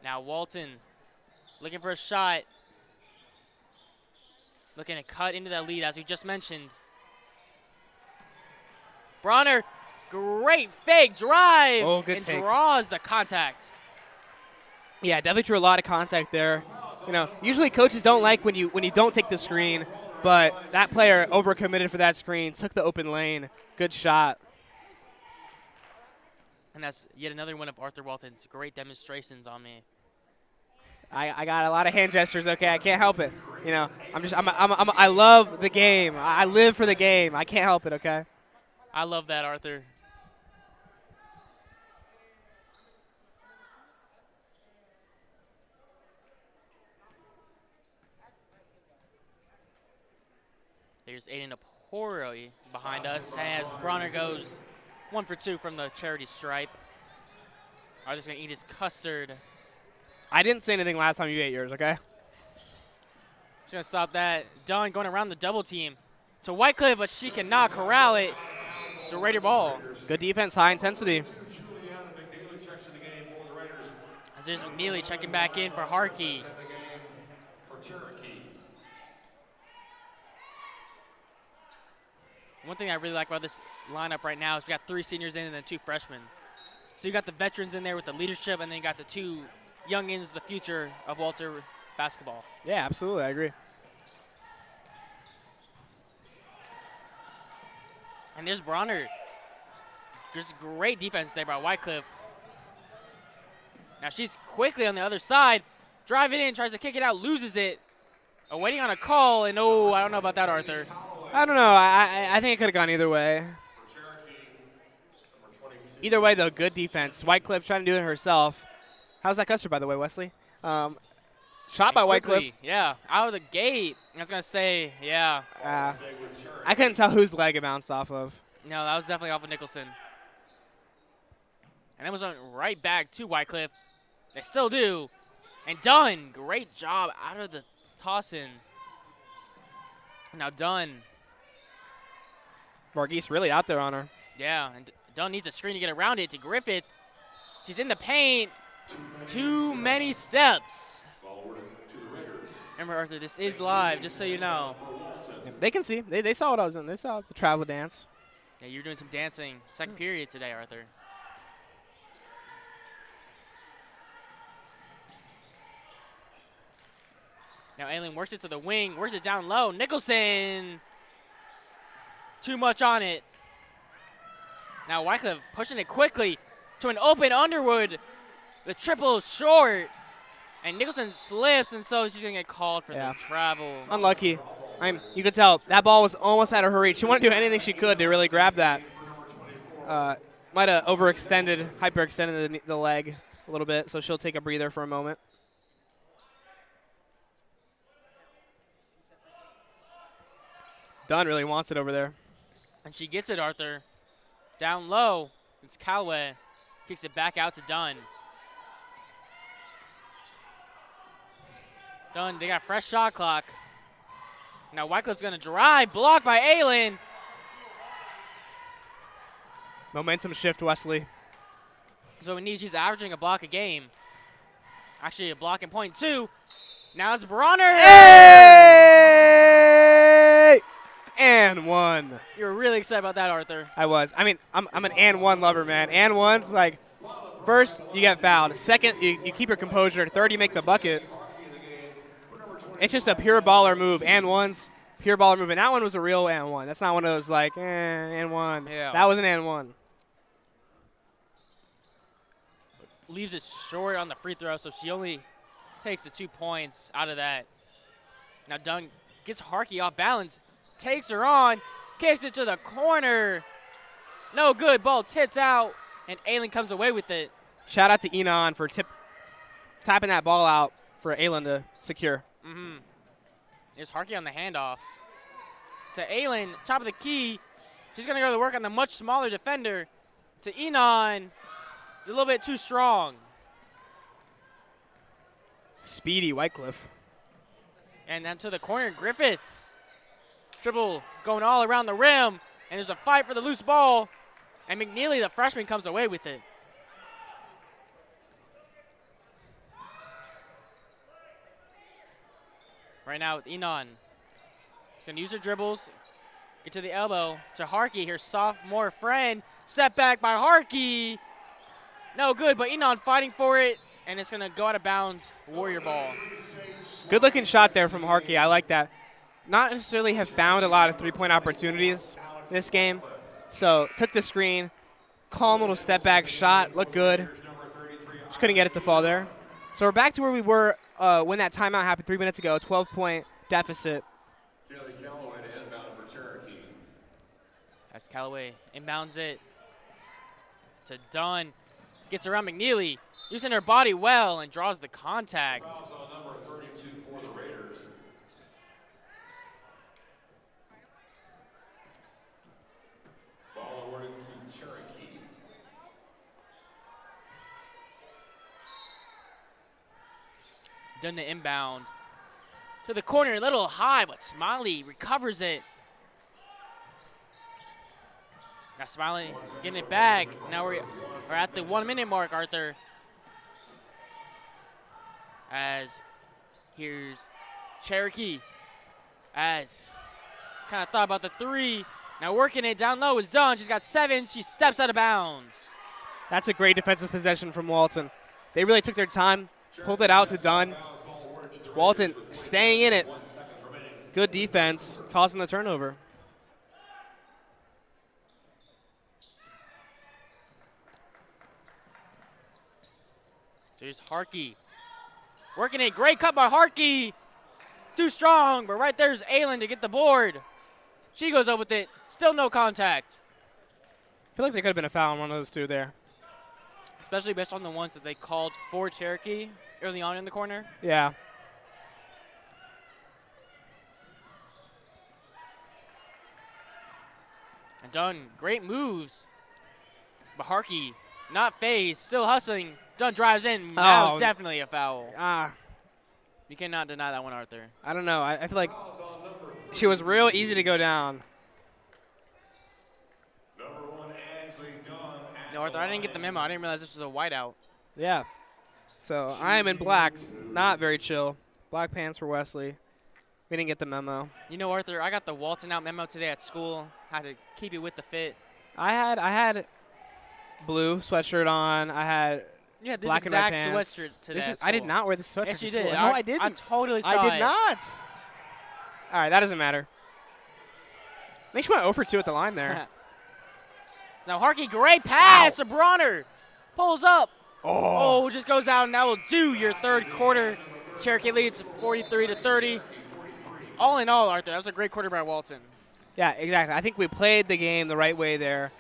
[SPEAKER 1] Now Walton looking for a shot. Looking to cut into that lead as we just mentioned. Bronner, great fake drive.
[SPEAKER 2] Oh, good
[SPEAKER 1] and
[SPEAKER 2] take.
[SPEAKER 1] Draws the contact.
[SPEAKER 2] Yeah, definitely drew a lot of contact there. You know, usually coaches don't like when you don't take the screen, but that player overcommitted for that screen, took the open lane. Good shot.
[SPEAKER 1] And that's yet another one of Arthur Walton's great demonstrations on me.
[SPEAKER 2] I got a lot of hand gestures. Okay, I can't help it. You know, I love the game. I live for the game. I can't help it. Okay.
[SPEAKER 1] I love that, Arthur. There's Aiden Apori behind us as Bronner goes 1 for 2 from the charity stripe. Arthur's going to eat his custard.
[SPEAKER 2] I didn't say anything last time you ate yours, okay?
[SPEAKER 1] Just going to stop that. Dunn going around the double team to Wycliffe, but she cannot corral it. It's a Raider ball.
[SPEAKER 2] Good defense, high intensity.
[SPEAKER 1] As there's McNeely checking back in for Harkey. One thing I really like about this lineup right now is we got 3 seniors in and then 2 freshmen. So you got the veterans in there with the leadership, and then you got the 2 youngins, the future of Walter basketball.
[SPEAKER 2] Yeah, absolutely, I agree.
[SPEAKER 1] And there's Bronner. Just great defense there by Wycliffe. Now she's quickly on the other side. Driving in, tries to kick it out, loses it. Waiting on a call, and oh, I don't know about that, Arthur.
[SPEAKER 2] I don't know. I think it could have gone either way. Either way, though, good defense. Wycliffe trying to do it herself. How's that custard, by the way, Wesley? Shot by Wycliffe.
[SPEAKER 1] Yeah, out of the gate. I was going to say, yeah.
[SPEAKER 2] I couldn't tell whose leg it bounced off of.
[SPEAKER 1] No, that was definitely off of Nicholson. And that was on right back to Wycliffe. They still do. And Dunn, great job out of the toss-in. Now Dunn.
[SPEAKER 2] Varghese really out there on her.
[SPEAKER 1] Yeah, and Dunn needs a screen to get around it to Griffith. She's in the paint. Too many steps. Remember, Arthur, this is live, just so you know.
[SPEAKER 2] Yeah, they can see. They saw what I was doing. They saw the travel dance.
[SPEAKER 1] Yeah, you're doing some dancing. Second period today, Arthur. Now Aileen works it to the wing, works it down low. Nicholson, too much on it. Now Wycliffe pushing it quickly to an open Underwood. The triple short, and Nicholson slips, and so she's gonna get called for the travel.
[SPEAKER 2] Unlucky. You could tell that ball was almost out of her reach. She wanted to do anything she could to really grab that. Might have hyperextended the leg a little bit, so she'll take a breather for a moment. Dunn really wants it over there.
[SPEAKER 1] And she gets it, Arthur. Down low, it's Callaway. Kicks it back out to Dunn. Dunn, they got fresh shot clock. Now Wycliffe's gonna drive, blocked by Aileen.
[SPEAKER 2] Momentum shift, Wesley.
[SPEAKER 1] So she's averaging a block a game. Actually, a block in point two. Now it's Bronner.
[SPEAKER 2] Hey! And one.
[SPEAKER 1] You were really excited about that, Arthur.
[SPEAKER 2] I was. I mean, I'm an and one lover, man. And one's like, first, you get fouled. Second, you keep your composure. Third, you make the bucket. It's just a pure baller move. And one's pure baller move. And that one was a real and one. That's not one of those like, and one.
[SPEAKER 1] Yeah.
[SPEAKER 2] That was an and one.
[SPEAKER 1] Leaves it short on the free throw, so she only takes the 2 points out of that. Now Dunn gets Harkey off balance, takes her on, kicks it to the corner. No good, ball tipped out, and Aileen comes away with it.
[SPEAKER 2] Shout out to Enon for tapping that ball out for Aileen to secure.
[SPEAKER 1] There's Harkey on the handoff. To Aileen, top of the key. She's going to go to work on the much smaller defender. To Enon, a little bit too strong.
[SPEAKER 2] Speedy Wycliffe.
[SPEAKER 1] And then to the corner, Griffith. Dribble going all around the rim, and there's a fight for the loose ball. And McNeely, the freshman, comes away with it. Right now with Enon. She's going to use her dribbles. Get to the elbow. To Harkey, her sophomore friend. Step back by Harkey. No good, but Enon fighting for it. And it's going to go out of bounds. Warrior ball.
[SPEAKER 2] Good looking shot there from Harkey. I like that. Not necessarily have found a lot of three-point opportunities this game. So took the screen. Calm little step back shot. Looked good. Just couldn't get it to fall there. So we're back to where we were when that timeout happened 3 minutes ago. 12-point deficit.
[SPEAKER 1] As Callaway inbounds it to Dunn. Gets around McNeely. Using her body well and draws the contact.
[SPEAKER 3] Number 32 for the Raiders. Ball awarded to Cherokee.
[SPEAKER 1] Done the inbound. To the corner, a little high, but Smiley recovers it. Now Smiley getting it back. Now we're at the 1 minute mark, Arthur. As here's Cherokee. As kind of thought about the three. Now working it down low is done. She's got 7. She steps out of bounds.
[SPEAKER 2] That's a great defensive possession from Walton. They really took their time, pulled it out to Dunn. Walton staying in it. Good defense, causing the turnover.
[SPEAKER 1] So here's Harkey. Working it. Great cut by Harkey. Too strong, but right there's Aylin to get the board. She goes up with it. Still no contact.
[SPEAKER 2] I feel like there could have been a foul on one of those two there.
[SPEAKER 1] Especially based on the ones that they called for Cherokee early on in the corner.
[SPEAKER 2] Yeah.
[SPEAKER 1] And Dunn, great moves. But Harkey, not phased, still hustling. Dunn drives in. That was definitely a foul. You cannot deny that one, Arthur.
[SPEAKER 2] I don't know. I feel like she was real easy to go down.
[SPEAKER 1] No, Arthur, I didn't get the memo. I didn't realize this was a whiteout.
[SPEAKER 2] Yeah. So I am in black. Not very chill. Black pants for Wesley. We didn't get the memo.
[SPEAKER 1] You know, Arthur, I got the Walton out memo today at school. Had to keep it with the fit.
[SPEAKER 2] I had blue sweatshirt on. I had black and red pants.
[SPEAKER 1] Sweatshirt today.
[SPEAKER 2] I did not wear the sweatshirt.
[SPEAKER 1] Yes, you
[SPEAKER 2] to
[SPEAKER 1] did.
[SPEAKER 2] No, I didn't.
[SPEAKER 1] I totally saw
[SPEAKER 2] I
[SPEAKER 1] it.
[SPEAKER 2] did not. All right, that doesn't matter. Makes you went 0 for 2 at the line there.
[SPEAKER 1] Now Harkey, great pass to Bronner. Pulls up. Oh, just goes out, and that will do your third quarter. Cherokee leads 43-30. All in all, Arthur, that was a great quarter by Walton.
[SPEAKER 2] Yeah, exactly. I think we played the game the right way there.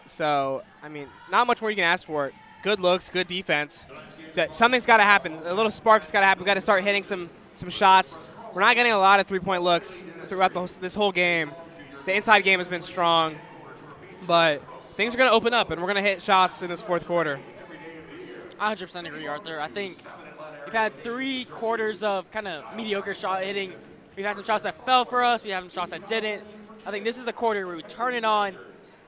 [SPEAKER 2] So, I mean, not much more you can ask for it. Good looks, good defense. Something's got to happen. A little spark's got to happen. We've got to start hitting some shots. We're not getting a lot of three-point looks throughout this whole game. The inside game has been strong, but things are going to open up, and we're going to hit shots in this fourth quarter.
[SPEAKER 1] I 100% agree, Arthur. I think we've had 3 quarters of kind of mediocre shot hitting. We've had some shots that fell for us. We have some shots that didn't. I think this is the quarter where we turn it on.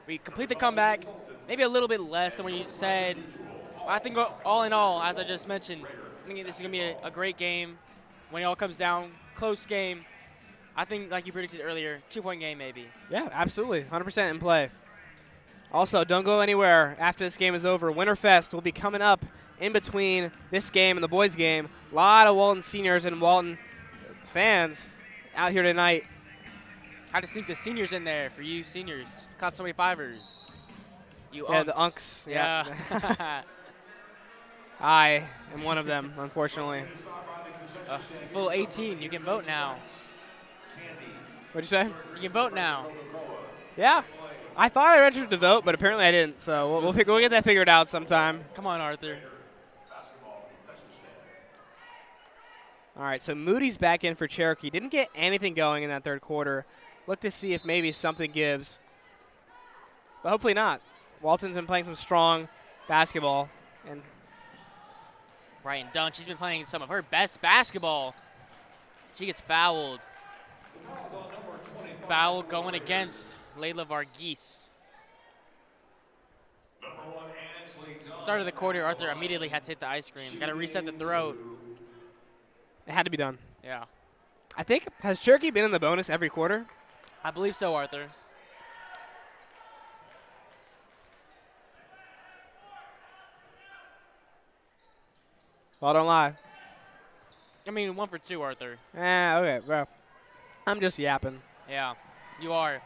[SPEAKER 1] We complete the comeback, maybe a little bit less than what you said. But I think all in all, as I just mentioned, I think this is going to be a great game. When it all comes down, close game. I think, like you predicted earlier, 2-point game maybe.
[SPEAKER 2] Yeah, absolutely. 100% in play. Also, don't go anywhere after this game is over. Winterfest will be coming up in between this game and the boys' game. A lot of Walton seniors and Walton fans out here tonight.
[SPEAKER 1] How to sneak the seniors in there for you seniors. Class 25ers. You
[SPEAKER 2] Yeah,
[SPEAKER 1] unks.
[SPEAKER 2] the unks.
[SPEAKER 1] Yeah.
[SPEAKER 2] I am one of them, unfortunately.
[SPEAKER 1] Full 18. You can vote now.
[SPEAKER 2] What'd you say?
[SPEAKER 1] You can vote now.
[SPEAKER 2] Yeah. I thought I registered to vote, but apparently I didn't. So we'll get that figured out sometime.
[SPEAKER 1] Come on, Arthur.
[SPEAKER 2] All right, so Moody's back in for Cherokee. Didn't get anything going in that third quarter. Look to see if maybe something gives. But hopefully not. Walton's been playing some strong basketball. And
[SPEAKER 1] Ryan Dunn, she's been playing some of her best basketball. She gets fouled. Foul going against Layla Varghese. Start of the quarter, Arthur immediately had to hit the ice cream. Got to reset the throat.
[SPEAKER 2] it had to be done.
[SPEAKER 1] Yeah.
[SPEAKER 2] I think, has Cherokee been in the bonus every quarter?
[SPEAKER 1] I believe so, Arthur.
[SPEAKER 2] Well, don't lie.
[SPEAKER 1] I mean, 1 for 2, Arthur.
[SPEAKER 2] Okay, bro. I'm just yapping.
[SPEAKER 1] Yeah, you are.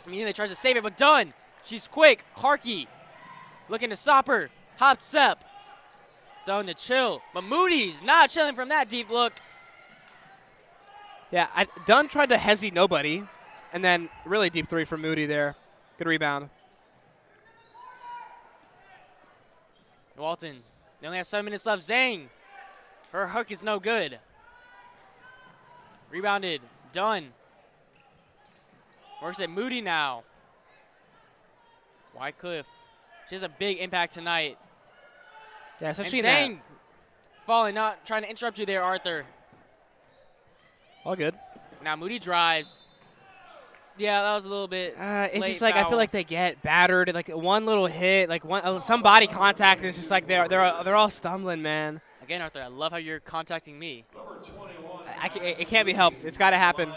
[SPEAKER 1] I mean, they tries to save it, but Dunn. She's quick. Harkey looking to stop her. Hop step. Dunn to chill. But Moody's not chilling from that deep look.
[SPEAKER 2] Yeah, Dunn tried to hezzy nobody, and then really deep three from Moody there. Good rebound.
[SPEAKER 1] Walton, they only have 7 minutes left. Zhang, her hook is no good. Rebounded. Dunn. Works at Moody now. Wycliffe. She has a big impact tonight.
[SPEAKER 2] Yeah, especially
[SPEAKER 1] and
[SPEAKER 2] in
[SPEAKER 1] Zhang falling, not trying to interrupt you there, Arthur.
[SPEAKER 2] All good.
[SPEAKER 1] Now Moody drives. Yeah, that was a little bit
[SPEAKER 2] It's
[SPEAKER 1] late
[SPEAKER 2] just like
[SPEAKER 1] foul.
[SPEAKER 2] I feel like they get battered. Like one little hit, like some body contact, and it's just like they're all stumbling, man.
[SPEAKER 1] Again, Arthur, I love how you're contacting me.
[SPEAKER 2] It can't be helped. It's got to happen.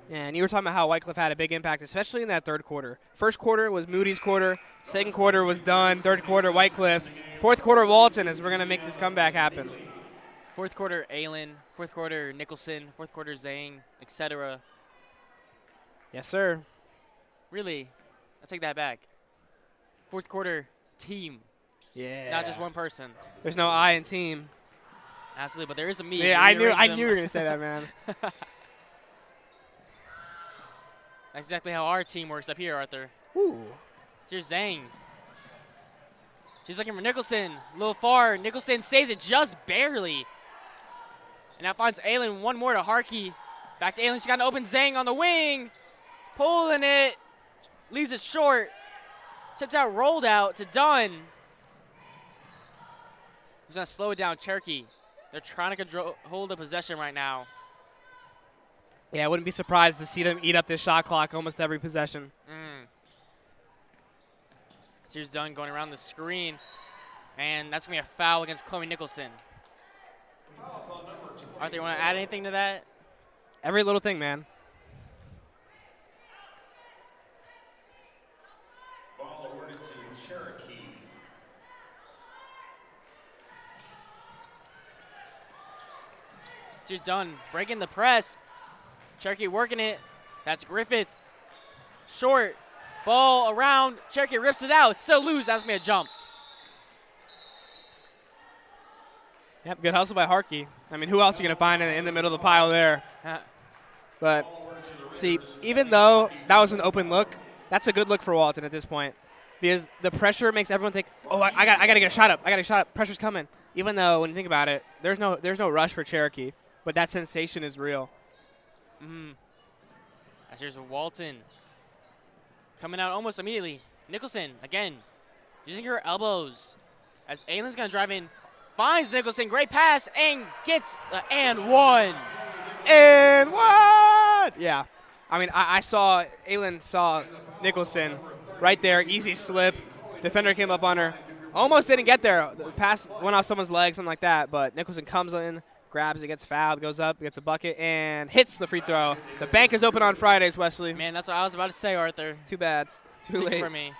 [SPEAKER 2] Yeah, and you were talking about how Wycliffe had a big impact, especially in that third quarter. First quarter was Moody's quarter. Second quarter was Dunn. Third quarter, Wycliffe. Fourth quarter, Walton, as we're going to make this comeback happen.
[SPEAKER 1] Fourth quarter, Aylin. Fourth quarter, Nicholson. Fourth quarter, Zhang, etc.
[SPEAKER 2] Yes, sir.
[SPEAKER 1] Really, I take that back. fourth quarter team,
[SPEAKER 2] Yeah.
[SPEAKER 1] not just one person.
[SPEAKER 2] There's no I in team.
[SPEAKER 1] Absolutely, but there is a me.
[SPEAKER 2] Yeah, I knew you were gonna say that, man.
[SPEAKER 1] That's exactly how our team works up here, Arthur.
[SPEAKER 2] Ooh.
[SPEAKER 1] Here's Zhang. She's looking for Nicholson. A little far. Nicholson saves it just barely. And now finds Aylin. One more to Harkey. Back to Aylin. She got an open Zhang on the wing. Pulling it. Leaves it short. Tipped out, rolled out to Dunn. Who's going to slow it down? Cherokee. They're trying to hold the possession right now.
[SPEAKER 2] Yeah, I wouldn't be surprised to see them eat up this shot clock almost every possession.
[SPEAKER 1] So here's Dunn going around the screen. And that's going to be a foul against Chloe Nicholson. Arthur, you want to add anything to that?
[SPEAKER 2] Every little thing, man.
[SPEAKER 3] Ball awarded to Cherokee.
[SPEAKER 1] Here's Dunn breaking the press. Cherokee working it. That's Griffith. Short. Ball around. Cherokee rips it out. Still loose. That's going to be a jump.
[SPEAKER 2] Yep, good hustle by Harkey. I mean, who else are you going to find in the middle of the pile there? But, see, even though that was an open look, that's a good look for Walton at this point. Because the pressure makes everyone think, oh, I got to get a shot up. I got to get a shot up. Pressure's coming. Even though, when you think about it, there's no rush for Cherokee. But that sensation is real.
[SPEAKER 1] As here's Walton. Coming out almost immediately. Nicholson, again, using her elbows. As Aylin's going to drive in. Finds Nicholson. Great pass. And gets the and one.
[SPEAKER 2] And what? Yeah. I mean, Aylin saw Nicholson right there. Easy slip. Defender came up on her. Almost didn't get there. The pass went off someone's leg, something like that. But Nicholson comes in, grabs it, gets fouled, goes up, gets a bucket, and hits the free throw. The bank is open on Fridays, Wesley.
[SPEAKER 1] Man, that's what I was about to say, Arthur.
[SPEAKER 2] Too bad. Too late.
[SPEAKER 1] For me.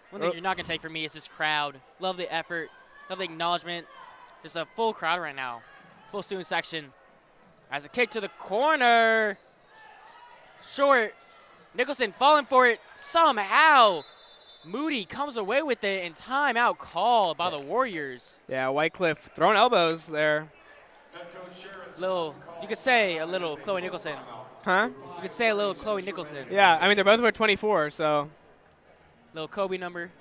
[SPEAKER 1] One thing you're not going to take from me is this crowd. Love the effort. Love the acknowledgement. There's a full crowd right now. Full student section. As a kick to the corner. Short. Nicholson falling for it somehow. Moody comes away with it, and timeout called by the Warriors.
[SPEAKER 2] Yeah, Whitecliff throwing elbows there.
[SPEAKER 1] You could say a little Chloe Nicholson.
[SPEAKER 2] Huh?
[SPEAKER 1] You could say a little Chloe Nicholson.
[SPEAKER 2] Yeah, I mean, they're both wear 24, so.
[SPEAKER 1] Little Kobe number.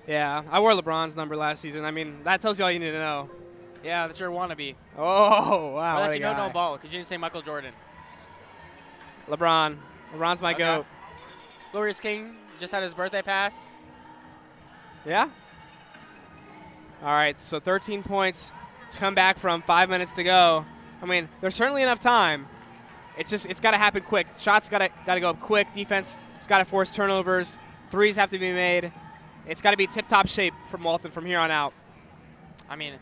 [SPEAKER 2] Yeah, I wore LeBron's number last season. I mean, that tells you all you need to know.
[SPEAKER 1] Yeah, that's your wannabe.
[SPEAKER 2] Oh, wow.
[SPEAKER 1] Well, that's you no ball, because you didn't say Michael Jordan.
[SPEAKER 2] LeBron. LeBron's my GOAT.
[SPEAKER 1] Glorious King just had his birthday pass.
[SPEAKER 2] Yeah? All right, so 13 points to come back from 5 minutes to go. I mean, there's certainly enough time. It's got to happen quick. Shots got to go up quick. Defense has got to force turnovers. Threes have to be made. It's got to be tip-top shape from Walton from here on out.
[SPEAKER 1] I mean,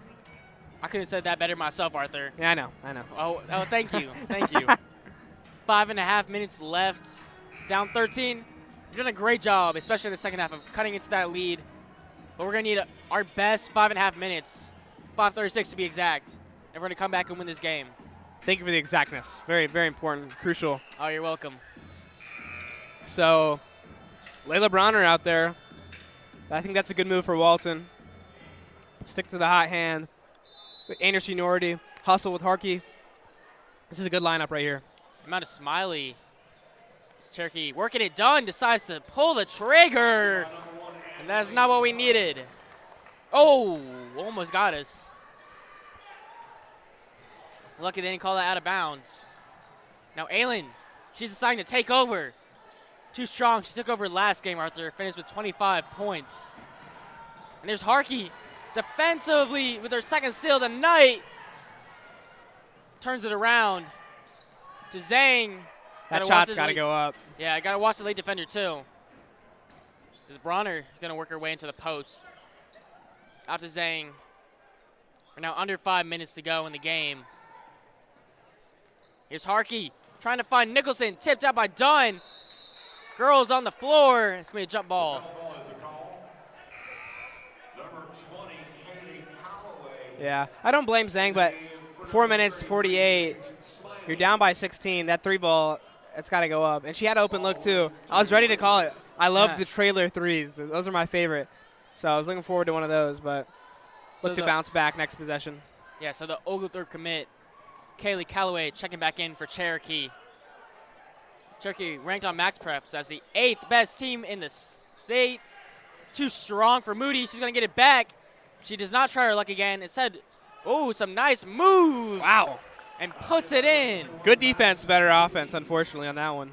[SPEAKER 1] I could have said that better myself, Arthur.
[SPEAKER 2] Yeah, I know.
[SPEAKER 1] Oh, thank you. Thank you. 5.5 minutes left. Down 13. You've done a great job, especially in the second half, of cutting into that lead. But we're going to need our best 5.5 minutes, 5:36 to be exact. And we're going to come back and win this game.
[SPEAKER 2] Thank you for the exactness. Very, very important, crucial.
[SPEAKER 1] Oh, you're welcome.
[SPEAKER 2] So, Layla Bronner out there. I think that's a good move for Walton. Stick to the hot hand. Ainer seniority. Hustle with Harkey. This is a good lineup right here.
[SPEAKER 1] Amount of Smiley. Cherokee working it done. Decides to pull the trigger. And that's not what we needed. Oh, almost got us. Lucky they didn't call that out of bounds. Now Aylin, she's assigned to take over. Too strong. She took over last game, Arthur. Finished with 25 points. And there's Harkey defensively with her second steal of the night. Turns it around to Zhang.
[SPEAKER 2] That shot's got to go up.
[SPEAKER 1] Yeah, I got to watch the late defender, too. Is Bronner going to work her way into the post. Out to Zhang. We're now under 5 minutes to go in the game. Here's Harkey trying to find Nicholson. Tipped out by Dunn. Girls on the floor. It's going to be a jump ball.
[SPEAKER 2] Yeah, I don't blame Zhang, but 4 minutes, 48. You're down by 16. That three ball, it's got to go up. And she had open look, too. I was ready to call it. I love the trailer threes. Those are my favorite. So I was looking forward to one of those, but look to bounce back next possession.
[SPEAKER 1] Yeah, so the Oglethorpe commit, Kaylee Calloway, checking back in for Cherokee. Cherokee ranked on Max Preps as the 8th best team in the state. Too strong for Moody. She's going to get it back. She does not try her luck again. Instead, oh, some nice moves.
[SPEAKER 2] Wow.
[SPEAKER 1] And puts it in.
[SPEAKER 2] Good defense, better offense, unfortunately, on that one.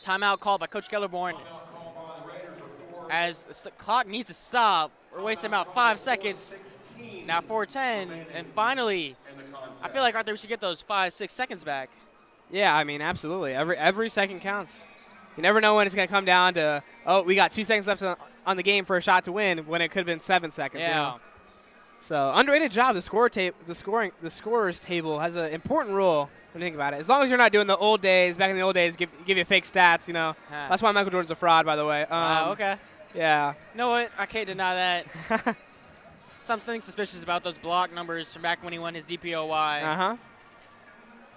[SPEAKER 1] Timeout called by Coach Gellerborn as the clock needs to stop. We're wasting about 5 seconds. Now 4:10, and finally, I feel like Arthur, we should get those 5-6 seconds back.
[SPEAKER 2] Yeah, I mean, absolutely. Every second counts. You never know when it's going to come down to, oh, we got 2 seconds left on the game for a shot to win, when it could have been 7 seconds.
[SPEAKER 1] Yeah.
[SPEAKER 2] You know? So underrated job. The scorers table has an important role when you think about it. As long as you're not doing the old days, back in the old days, give you fake stats. You know, that's why Michael Jordan's a fraud, by the way.
[SPEAKER 1] Okay.
[SPEAKER 2] Yeah.
[SPEAKER 1] You know what? I can't deny that. Something suspicious about those block numbers from back when he won his DPOY.
[SPEAKER 2] Uh-huh.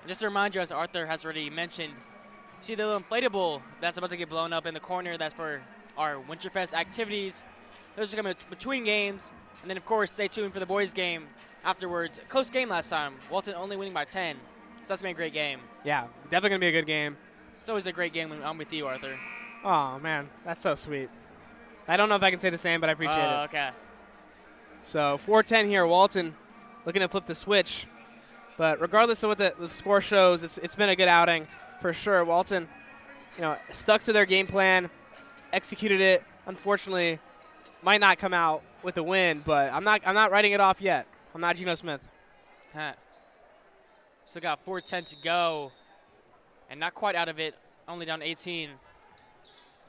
[SPEAKER 1] Just to remind you, as Arthur has already mentioned, see the little inflatable that's about to get blown up in the corner. That's for our Winterfest activities. Those are coming between games. And then, of course, stay tuned for the boys' game afterwards. Close game last time. Walton only winning by 10. So that's going to be a great game.
[SPEAKER 2] Yeah, definitely going to be a good game.
[SPEAKER 1] It's always a great game when I'm with you, Arthur.
[SPEAKER 2] Oh, man, that's so sweet. I don't know if I can say the same, but I appreciate it.
[SPEAKER 1] Okay.
[SPEAKER 2] So 4:10 here, Walton looking to flip the switch. But regardless of what the score shows, it's been a good outing for sure. Walton, stuck to their game plan, executed it. Unfortunately, might not come out with a win, but I'm not writing it off yet. I'm not Geno Smith.
[SPEAKER 1] Still got 4:10 to go, and not quite out of it. Only down 18.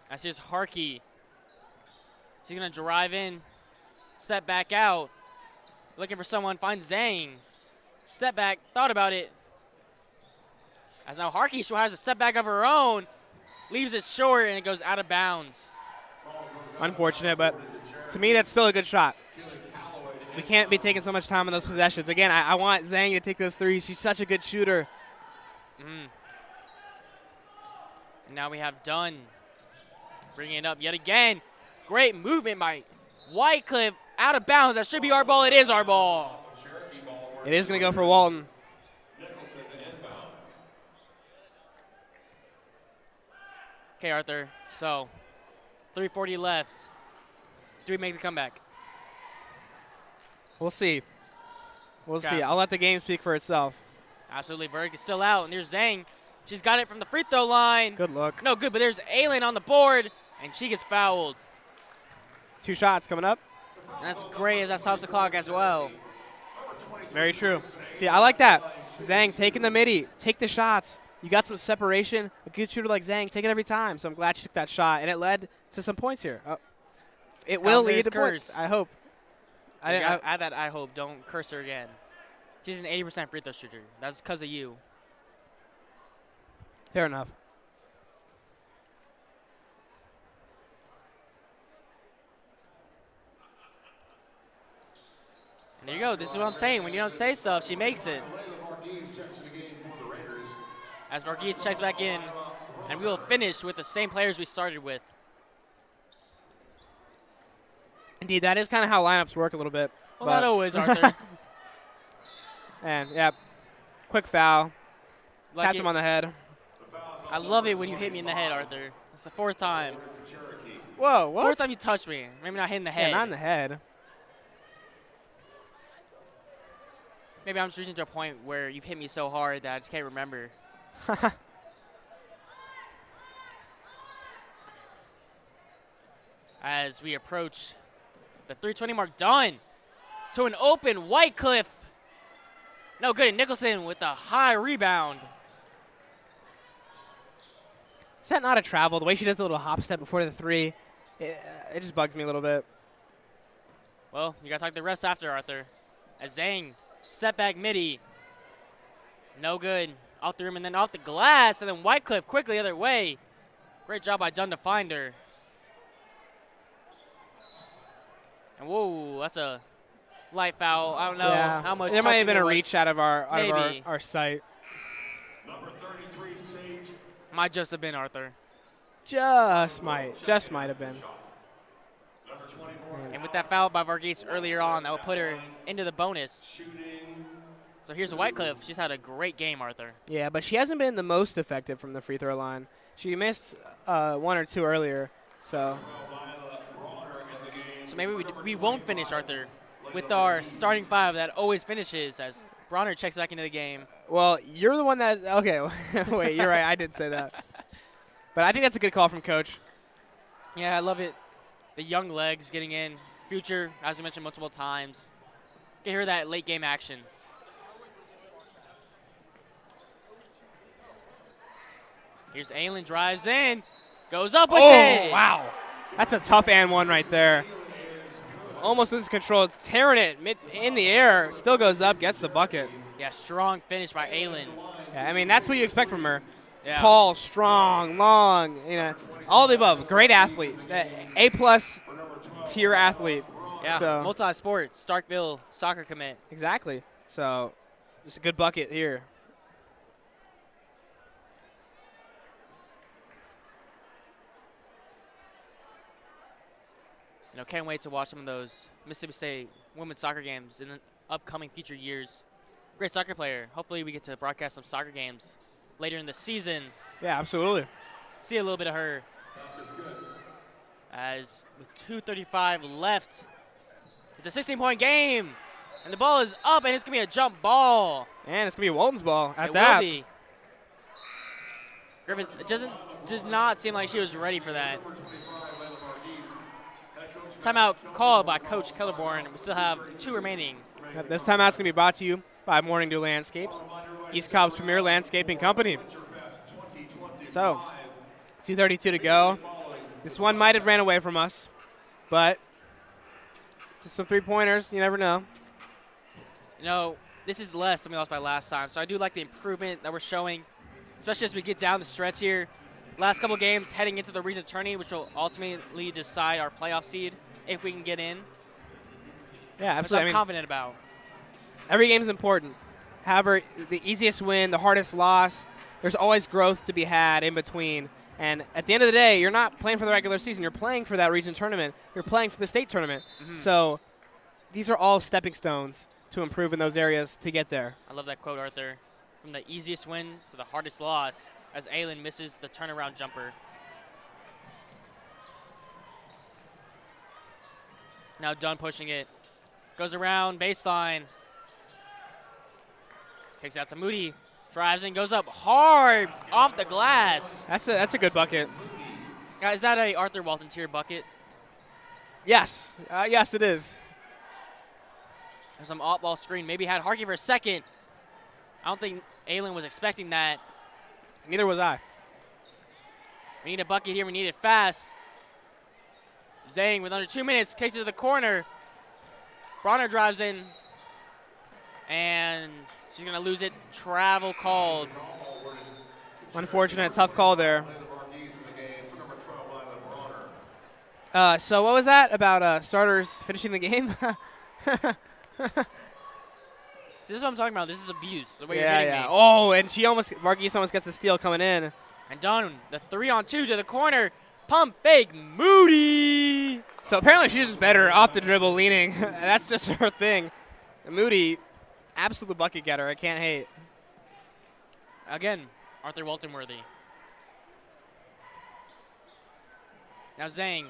[SPEAKER 1] That's just Harkey. She's gonna drive in, step back out, looking for someone. Finds Zhang. Step back, thought about it. As now Harkey still has a step back of her own, leaves it short, and it goes out of bounds.
[SPEAKER 2] Unfortunate, but to me, that's still a good shot. We can't be taking so much time on those possessions. Again, I want Zhang to take those threes. She's such a good shooter.
[SPEAKER 1] And now we have Dunn bringing it up yet again. Great movement by Whitecliff. Out of bounds. That should be our ball. It is our ball.
[SPEAKER 2] It is going to go for Walton.
[SPEAKER 1] Okay, Arthur. So, 3:40 left. Do we make the comeback?
[SPEAKER 2] We'll see. We'll see. I'll let the game speak for itself.
[SPEAKER 1] Absolutely. Berg is still out. And there's Zhang. She's got it from the free throw line.
[SPEAKER 2] Good look.
[SPEAKER 1] No good, but there's Aylin on the board, and she gets fouled.
[SPEAKER 2] 2 shots coming up.
[SPEAKER 1] And that's great as that stops the clock as well.
[SPEAKER 2] Very true. See, I like that. Zhang taking the midi. Take the shots. You got some separation. A good shooter like Zhang, take it every time. So I'm glad she took that shot, and it led to some points here. It will lead to points, I hope.
[SPEAKER 1] Add that, I hope. Don't curse her again. She's an 80% free throw shooter. That's because of you.
[SPEAKER 2] Fair enough.
[SPEAKER 1] And there you go. This is what I'm saying. When you don't say stuff, she makes it. As Marquise checks back in, and we will finish with the same players we started with.
[SPEAKER 2] Indeed, that is kind of how lineups work a little bit.
[SPEAKER 1] Well, not always, Arthur.
[SPEAKER 2] And, yeah, quick foul.
[SPEAKER 1] Like
[SPEAKER 2] Tapped him on the head.
[SPEAKER 1] I love it when you hit me in the head, Arthur. It's the 4th time.
[SPEAKER 2] Whoa, what?
[SPEAKER 1] 4th time you touched me. Maybe not hitting the head.
[SPEAKER 2] Yeah, not in the head.
[SPEAKER 1] Maybe I'm just reaching to a point where you've hit me so hard that I just can't remember. As we approach the 3:20 mark, done to an open Whitecliff. No good. Nicholson with a high rebound.
[SPEAKER 2] Is that not a travel? The way she does the little hop step before the 3, it just bugs me a little bit.
[SPEAKER 1] Well, you got to talk the rest after, Arthur. As Zhang, step back midi. No good. Off the rim and then off the glass. And then Whitecliff quickly the other way. Great job by Dunn to find her. And whoa, that's a light foul. I don't know
[SPEAKER 2] Yeah.
[SPEAKER 1] how much.
[SPEAKER 2] There might have been
[SPEAKER 1] touching
[SPEAKER 2] a
[SPEAKER 1] it was.
[SPEAKER 2] reach out of
[SPEAKER 1] Maybe.
[SPEAKER 2] our sight.
[SPEAKER 3] Number 33, Sage.
[SPEAKER 1] Might just have been Arthur.
[SPEAKER 2] Just might have been.
[SPEAKER 3] Number 24.
[SPEAKER 1] And with that foul by Varghese earlier on, that would put her into the bonus.
[SPEAKER 3] Shooting.
[SPEAKER 1] So here's Whitecliff. She's had a great game, Arthur.
[SPEAKER 2] Yeah, but she hasn't been the most effective from the free throw line. She missed 1 or 2 earlier. So
[SPEAKER 1] So maybe we won't finish, Arthur, with our starting 5 that always finishes as Bronner checks back into the game.
[SPEAKER 2] well, you're the one that okay. Wait, you're right. I did say that. But I think that's a good call from Coach.
[SPEAKER 1] Yeah, I love it. The young legs getting in. Future, as we mentioned multiple times. Get her that late game action. Here's Aylin, drives in, goes up with it.
[SPEAKER 2] Wow. That's a tough and one right there. Almost loses control. It's tearing it in the air. Still goes up, gets the bucket.
[SPEAKER 1] Yeah, strong finish by Aylin.
[SPEAKER 2] Yeah, I mean, that's what you expect from her.
[SPEAKER 1] Yeah.
[SPEAKER 2] Tall, strong, long, all the above. Great athlete. A-plus tier athlete.
[SPEAKER 1] Yeah,
[SPEAKER 2] So,
[SPEAKER 1] multi-sport, Starkville soccer commit.
[SPEAKER 2] exactly. So, just a good bucket here.
[SPEAKER 1] Can't wait to watch some of those Mississippi State women's soccer games in the upcoming future years. Great soccer player. Hopefully we get to broadcast some soccer games later in the season.
[SPEAKER 2] Yeah, absolutely.
[SPEAKER 1] See a little bit of her. As with 2:35 left, it's a 16-point game. And the ball is up, and it's going to be a jump ball.
[SPEAKER 2] And it's going to be Walton's ball at
[SPEAKER 1] It
[SPEAKER 2] that.
[SPEAKER 1] will be. Griffith does not seem like she was ready for that. Timeout called by Coach Kellerborn. We still have 2 remaining.
[SPEAKER 2] This timeout's going to be brought to you by Morning Dew Landscapes, East Cobb's premier landscaping company. So, 2:32 to go. This one might have ran away from us, but just some 3-pointers. You never know.
[SPEAKER 1] This is less than we lost by last time, so I do like the improvement that we're showing, especially as we get down the stretch here. Last couple games heading into the region tourney, which will ultimately decide our playoff seed if we can get in.
[SPEAKER 2] Yeah,
[SPEAKER 1] Which
[SPEAKER 2] absolutely.
[SPEAKER 1] I'm confident about.
[SPEAKER 2] Every game is important. However, the easiest win, the hardest loss, there's always growth to be had in between. And at the end of the day, you're not playing for the regular season. You're playing for that region tournament. You're playing for the state tournament.
[SPEAKER 1] Mm-hmm.
[SPEAKER 2] So these are all stepping stones to improve in those areas to get there.
[SPEAKER 1] I love that quote, Arthur. From the easiest win to the hardest loss, as Aylin misses the turnaround jumper. Now Dunn pushing it. Goes around, baseline. Kicks out to Moody. Drives in, goes up hard off the glass.
[SPEAKER 2] That's a good bucket.
[SPEAKER 1] Is that a Arthur Walton tier bucket?
[SPEAKER 2] Yes. Yes, it is.
[SPEAKER 1] There's some off-ball screen. Maybe had Harkey for a second. I don't think Aylin was expecting that.
[SPEAKER 2] Neither was I.
[SPEAKER 1] We need a bucket here. We need it fast. Zhang with under 2 minutes kicks it to the corner. Bronner drives in. And she's going to lose it. Travel called.
[SPEAKER 2] Unfortunate, tough call there. So what was that about starters finishing the game?
[SPEAKER 1] This is what I'm talking about. This is abuse. The way you're
[SPEAKER 2] yeah,
[SPEAKER 1] hitting
[SPEAKER 2] yeah.
[SPEAKER 1] me.
[SPEAKER 2] Oh, and Varghese almost gets a steal coming in.
[SPEAKER 1] And Dunn, the 3-on-2 to the corner. Pump fake, Moody.
[SPEAKER 2] So apparently she's just better off the dribble leaning. That's just her thing. Moody, absolute bucket getter. I can't hate.
[SPEAKER 1] Again, Arthur Walton worthy. Now Zhang.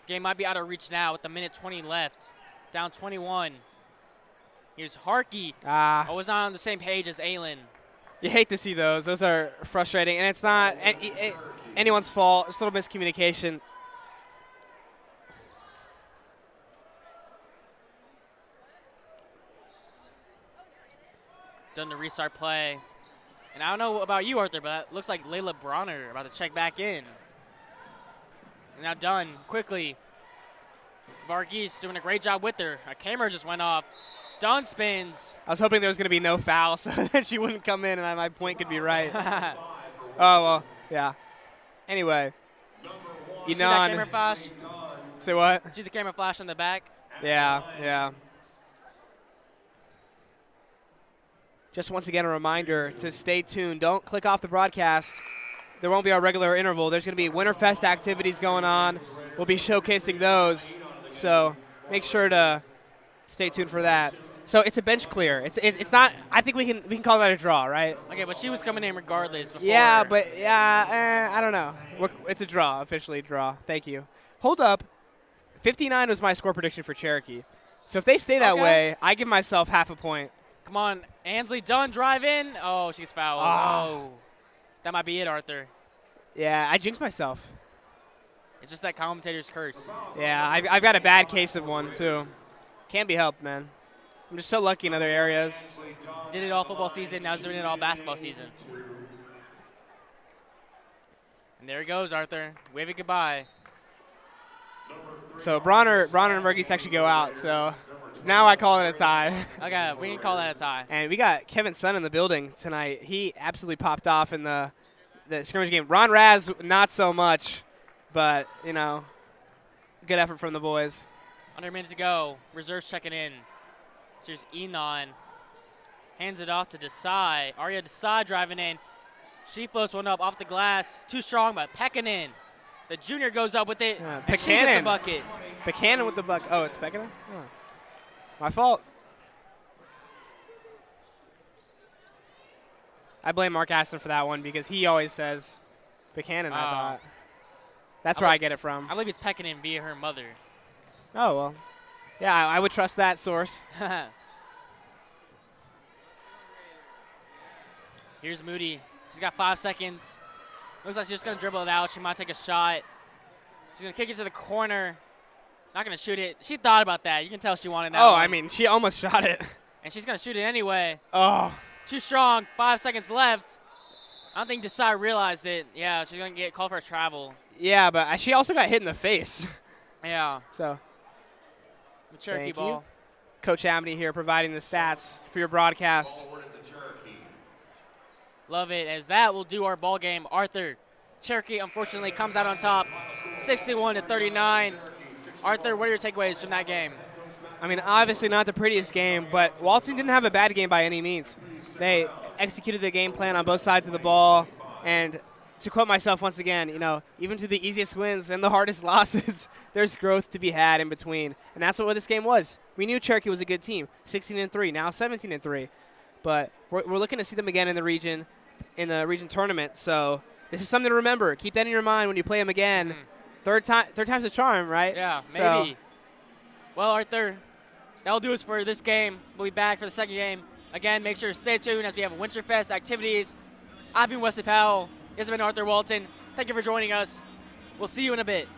[SPEAKER 1] Game might be out of reach now with the minute 20 left. Down 21. Here's Harkey. I was not on the same page as Aylin.
[SPEAKER 2] You hate to see those. Those are frustrating. And it's not anyone's fault. It's a little miscommunication.
[SPEAKER 1] Done to restart play. And I don't know about you, Arthur, but it looks like Layla Bronner about to check back in. And now Dunn, quickly. Varghese doing a great job with her. A camera just went off. Dunn spins.
[SPEAKER 2] I was hoping there was going to be no foul so that she wouldn't come in and my point could be right. Oh, well, yeah. Anyway.
[SPEAKER 1] See that camera flash?
[SPEAKER 2] Say what?
[SPEAKER 1] See the camera flash on the back?
[SPEAKER 2] Yeah, yeah. just once again a reminder to stay tuned. Don't click off the broadcast. There won't be our regular interval. There's going to be Winterfest activities going on. We'll be showcasing those. So make sure to stay tuned for that. So it's a bench clear. It's not. I think we can call that a draw, right?
[SPEAKER 1] Okay, but she was coming in regardless before.
[SPEAKER 2] Yeah, but I don't know. It's a draw, officially a draw. Thank you. Hold up. 59 was my score prediction for Cherokee. So if they stay that way, I give myself half a point.
[SPEAKER 1] Come on, Ansley Dunn, drive in. Oh, she's fouled. Oh. That might be it, Arthur.
[SPEAKER 2] Yeah, I jinxed myself.
[SPEAKER 1] It's just that commentator's curse.
[SPEAKER 2] Yeah, I've got a bad case of one, too. Can't be helped, man. I'm just so lucky in other areas.
[SPEAKER 1] Did it all football season, now he's doing it all basketball season. And there he goes, Arthur. Wave it goodbye.
[SPEAKER 2] So Bronner and Verghese actually go out, so now I call it a tie.
[SPEAKER 1] Okay, we can call that a tie.
[SPEAKER 2] And we got Kevin Sun in the building tonight. He absolutely popped off in the scrimmage game. Ron Raz, not so much, but, you know, good effort from the boys.
[SPEAKER 1] 100 minutes to go. Reserves checking in. So here's Enon. Hands it off to Desai. Arya Desai driving in. She floats one up off the glass. Too strong, but pecking in. The junior goes up with it. And she gets the bucket.
[SPEAKER 2] Buchanan with the bucket. Oh, it's Buchanan? Oh. My fault. I blame Mark Aston for that one because he always says Buchanan, I thought. That's where I get it from.
[SPEAKER 1] I believe it's pecking in via her mother.
[SPEAKER 2] Oh, well. Yeah, I would trust that source.
[SPEAKER 1] Here's Moody. She's got 5 seconds. Looks like she's just going to dribble it out. She might take a shot. She's going to kick it to the corner. Not going to shoot it. She thought about that. You can tell she wanted that one.
[SPEAKER 2] I mean, she almost shot it.
[SPEAKER 1] And she's going to shoot it anyway.
[SPEAKER 2] Oh.
[SPEAKER 1] Too strong. 5 seconds left. I don't think Desai realized it. Yeah, she's going to get called for a travel.
[SPEAKER 2] Yeah, but she also got hit in the face.
[SPEAKER 1] Yeah.
[SPEAKER 2] So.
[SPEAKER 1] Cherokee
[SPEAKER 2] Thank
[SPEAKER 1] ball.
[SPEAKER 2] you. Coach Amity here providing the stats for your broadcast.
[SPEAKER 1] Love it, as that will do our ball game. Arthur, Cherokee unfortunately comes out on top, 61-39. Arthur, what are your takeaways from that game?
[SPEAKER 2] I mean, obviously not the prettiest game, but Walton didn't have a bad game by any means. They executed the game plan on both sides of the ball, and to quote myself once again, you know, even to the easiest wins and the hardest losses, there's growth to be had in between, and that's what this game was. We knew Cherokee was a good team, 16-3, now 17-3, but we're looking to see them again in the region tournament. So this is something to remember. Keep that in your mind when you play them again. Third time's a charm, right?
[SPEAKER 1] Yeah, maybe. Well, Arthur, that'll do us for this game. We'll be back for the second game. Again, make sure to stay tuned as we have Winterfest activities. I've been Wesley Powell. This has been Arthur Walton. Thank you for joining us. We'll see you in a bit.